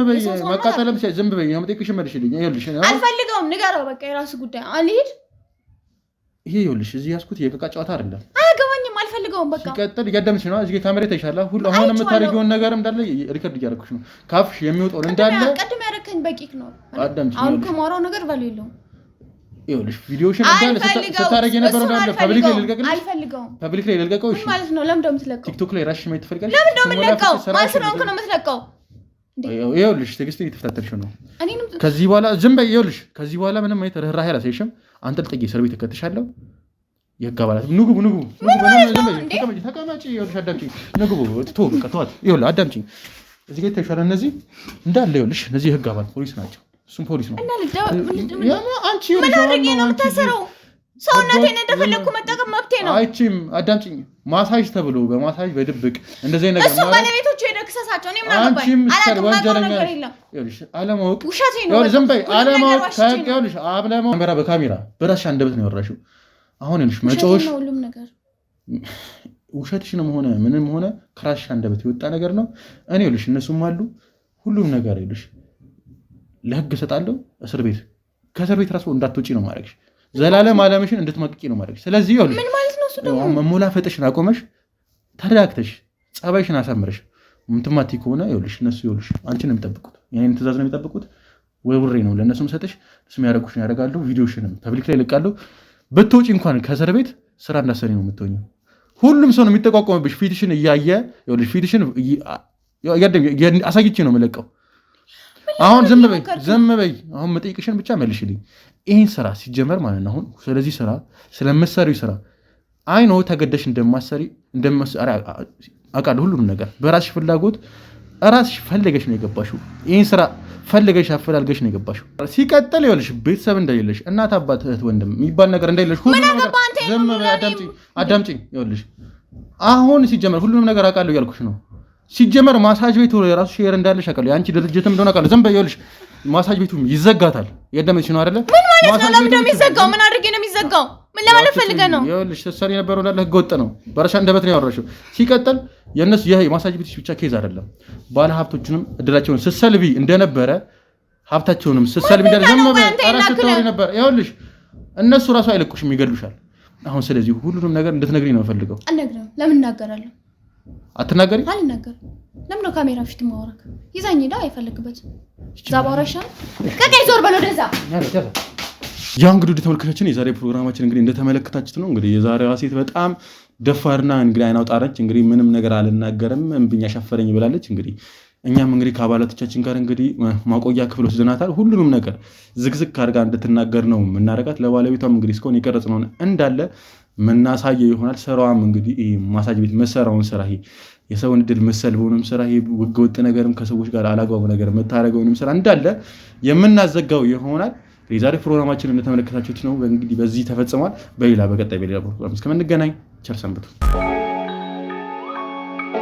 በይ መቃጠለም ዝም በይ የምጠይቅሽን መልሽልኝ ይኸውልሽ አልፈልገውም ንገረው በቃ የራሱ ጉዳይ አልሄድ ይሄ ይኸውልሽ እዚህ ያዝኩት የዕቃ ጨዋታ አይደለም አያገባኝም አልፈልገውም በቃ ሲቀጥል እያዳምጥሽ ነው እዚህ ካሜራ ታይሻላ ሁሉ አሁን የምታደርጊውን ነገር እንዳለ ሪከርድ እያደረኩሽ ነው ካፍሽ የሚወጣው እንዳለ ቀድም ያደረከኝ በቂክ ነው አዳምጪኝ አሁን ከማውራው ነገር ባለው የለውም ይኸውልሽ ቪዲዮሽን እንዳለ ስታረጊ የነበረው እንዳለ ፐብሊክ ላይ ልልቀቅልሽ አልፈልገውም ፐብሊክ ላይ ልልቀቀው እሺ ማለት ነው ለምን እንደምትለቀው ቲክቶክ ላይ ራስሽ ማየት ትፈልጋለሽ ለምን እንደምትለቀው ማለት ነው እንከ ነው የምትለቀው ይኸውልሽ ትዕግስት እየተፈታተልሽ ነው ከዚህ በኋላ ዝም በይ ይኸውልሽ ከዚህ በኋላ ምንም አይነት ርህራሄ አላሳይሽም አንተ ልጠቂ እስር ቤት እከትሻለሁ የህግ አባላት ንጉቡ ተቀመጪ ይኸውልሽ አዳምጪኝ ንጉቡ ተው በቃ ተዋት ይኸውልህ አዳምጪኝ እዚህ ጋር ይታይሻል እነዚህ እንዳለ ይኸውልሽ እነዚህ የህግ አባላት ፖሊስ ናቸው እሱም ፖሊስ ነው አንቺ ምን አድርጌ ነው የምታሰረው ሰውነቴን እንደፈለግኩ መጠቀም መብቴ ነው አይቺም አዳምጪኝ ማሳጅ ተብሎ በማሳጅ በድብቅ እንደዚህ ነገር እሱ ባለቤቶቹ የደክሰሳቸው እኔ ምን አገባኝ አላውቅም ነገር የለም ይኸውልሽ አለማወቅ ውሸቴ ነው ይኸውልሽ ዝም በይ አለማወቅ ይኸውልሽ አለማወቅ በካሜራ በራስሽ አንደበት ነው ያወራሽው አሁን ይኸውልሽ መጮሽ ሁሉም ነገር ውሸትሽንም ሆነ ምንም ሆነ ከራስሽ አንደበት የወጣ ነገር ነው እኔ ይኸውልሽ እነሱም አሉ ሁሉም ነገር ይኸውልሽ ለህግ እሰጣለሁ እስር ቤት ከእስር ቤት ራሱ እንዳትወጪ ነው ማድረግሽ ዘላለም ዓለምሽን እንድትመቅቂ ነው ማድረግሽ ስለዚህ ይኸውልሽ ምን ማለት ነው እሱ ደግሞ መሞላፈጥሽን አቆመሽ ተረጋግተሽ ጸባይሽን አሳምረሽ ምትማቲ ከሆነ ይኸውልሽ እነሱ ይኸውልሽ አንቺን ነው የሚጠብቁት የኔን ትእዛዝ ነው የሚጠብቁት ወይ ብሬ ነው ለእነሱም ሰጥሽ እሱም ያደረጉሽን ያደርጋሉ። ቪዲዮሽንም ፐብሊክ ላይ ልቃለሁ። ብትወጪ እንኳን ከእስር ቤት ስራ እንዳሰሪ ነው የምትሆኚው። ሁሉም ሰው ነው የሚጠቋቋምብሽ። ፊትሽን እያየ ፊትሽን አሳይቼ ነው የምለቀው። አሁን ዝም በይ። አሁን መጠይቅሽን ብቻ መልሽልኝ። ይህን ስራ ሲጀመር ማለት ነው አሁን ስለዚህ ስራ ስለምትሰሪው ስራ አይኖ ተገደሽ እንደማሰሪ አውቃለሁ። ሁሉንም ነገር በራስሽ ፍላጎት ራስሽ ፈልገሽ ነው የገባሽው። ይህን ስራ ፈልገሽ አፈላልገሽ ነው የገባሽው። ሲቀጥል ይኸውልሽ ቤተሰብ እንደሌለሽ እናት፣ አባት፣ እህት፣ ወንድም የሚባል ነገር እንደሌለሽ አዳምጪኝ። ይኸውልሽ አሁን ሲጀመር ሁሉንም ነገር አውቃለሁ እያልኩሽ ነው። ሲጀመር ማሳጅ ቤቱ የራሱ ሼር እንዳለሽ አውቃለሁ። የአንቺ ድርጅትም እንደሆነ አውቃለሁ። ዝም በይ። ይኸውልሽ ማሳጅ ቤቱ ይዘጋታል። የደመች ነው አይደለ? ምን ማለት ነው? ለምን እንደሚዘጋው ምን አድርጌ ነው የሚዘጋው? ምን ለማለት ፈልገህ ነው? ይኸውልሽ ስትሰሪ የነበረው እንዳለ ህገወጥ ነው። በራሻ እንደበት ነው ያወራሽው። ሲቀጥል የነሱ የማሳጅ ቤቶች ብቻ ኬዝ አይደለም። ባለ ሀብቶችንም እድላቸውን ስትሰልቢ እንደነበረ ሀብታቸውንም ስትሰልቢ ነበር። ይኸውልሽ እነሱ ራሱ አይለቁሽም፣ ይገሉሻል። አሁን ስለዚህ ሁሉንም ነገር እንድትነግሪኝ ነው የምፈልገው። አልነግርም። ለምን እናገራለሁ? አትናገሪ? አልናገርም። ለምን ነው ካሜራ ፊት ማወራክ? ይዛኝ ሄዳ አይፈልግበት ዛባራሻ ከቀይ ዞር በለው ደዛ። ያ እንግዲህ ወደ ተመልካቾችን የዛሬ ፕሮግራማችን እንግዲህ እንደተመለከታችሁት ነው። እንግዲህ የዛሬዋ ሴት በጣም ደፋርና እንግዲህ አይን አውጣ ነች። እንግዲህ ምንም ነገር አልናገርም እምብኛ ሻፈረኝ ብላለች። እንግዲህ እኛም እንግዲህ ከአባላቶቻችን ጋር እንግዲህ ማቆያ ክፍል ወስደናታል። ሁሉንም ነገር ዝግዝግ አድርጋ እንድትናገር ነው የምናደርጋት። ለባለቤቷም እንግዲህ እስካሁን የቀረጽነውን እንዳለ ምናሳየው ይሆናል። ስራዋም እንግዲህ ማሳጅ ቤት መሰራውን ስራ የሰውን እድል መሰልበውንም ስራ ህገወጥ ነገርም ከሰዎች ጋር አላግባብ ነገር መታረገውንም ስራ እንዳለ የምናዘጋው ይሆናል። የዛሬ ፕሮግራማችን እንደተመለከታችሁት ነው እንግዲህ በዚህ ተፈጽሟል። በቀጣይ በሌላ ፕሮግራም እስከምንገናኝ ቸር ሰንብቱ።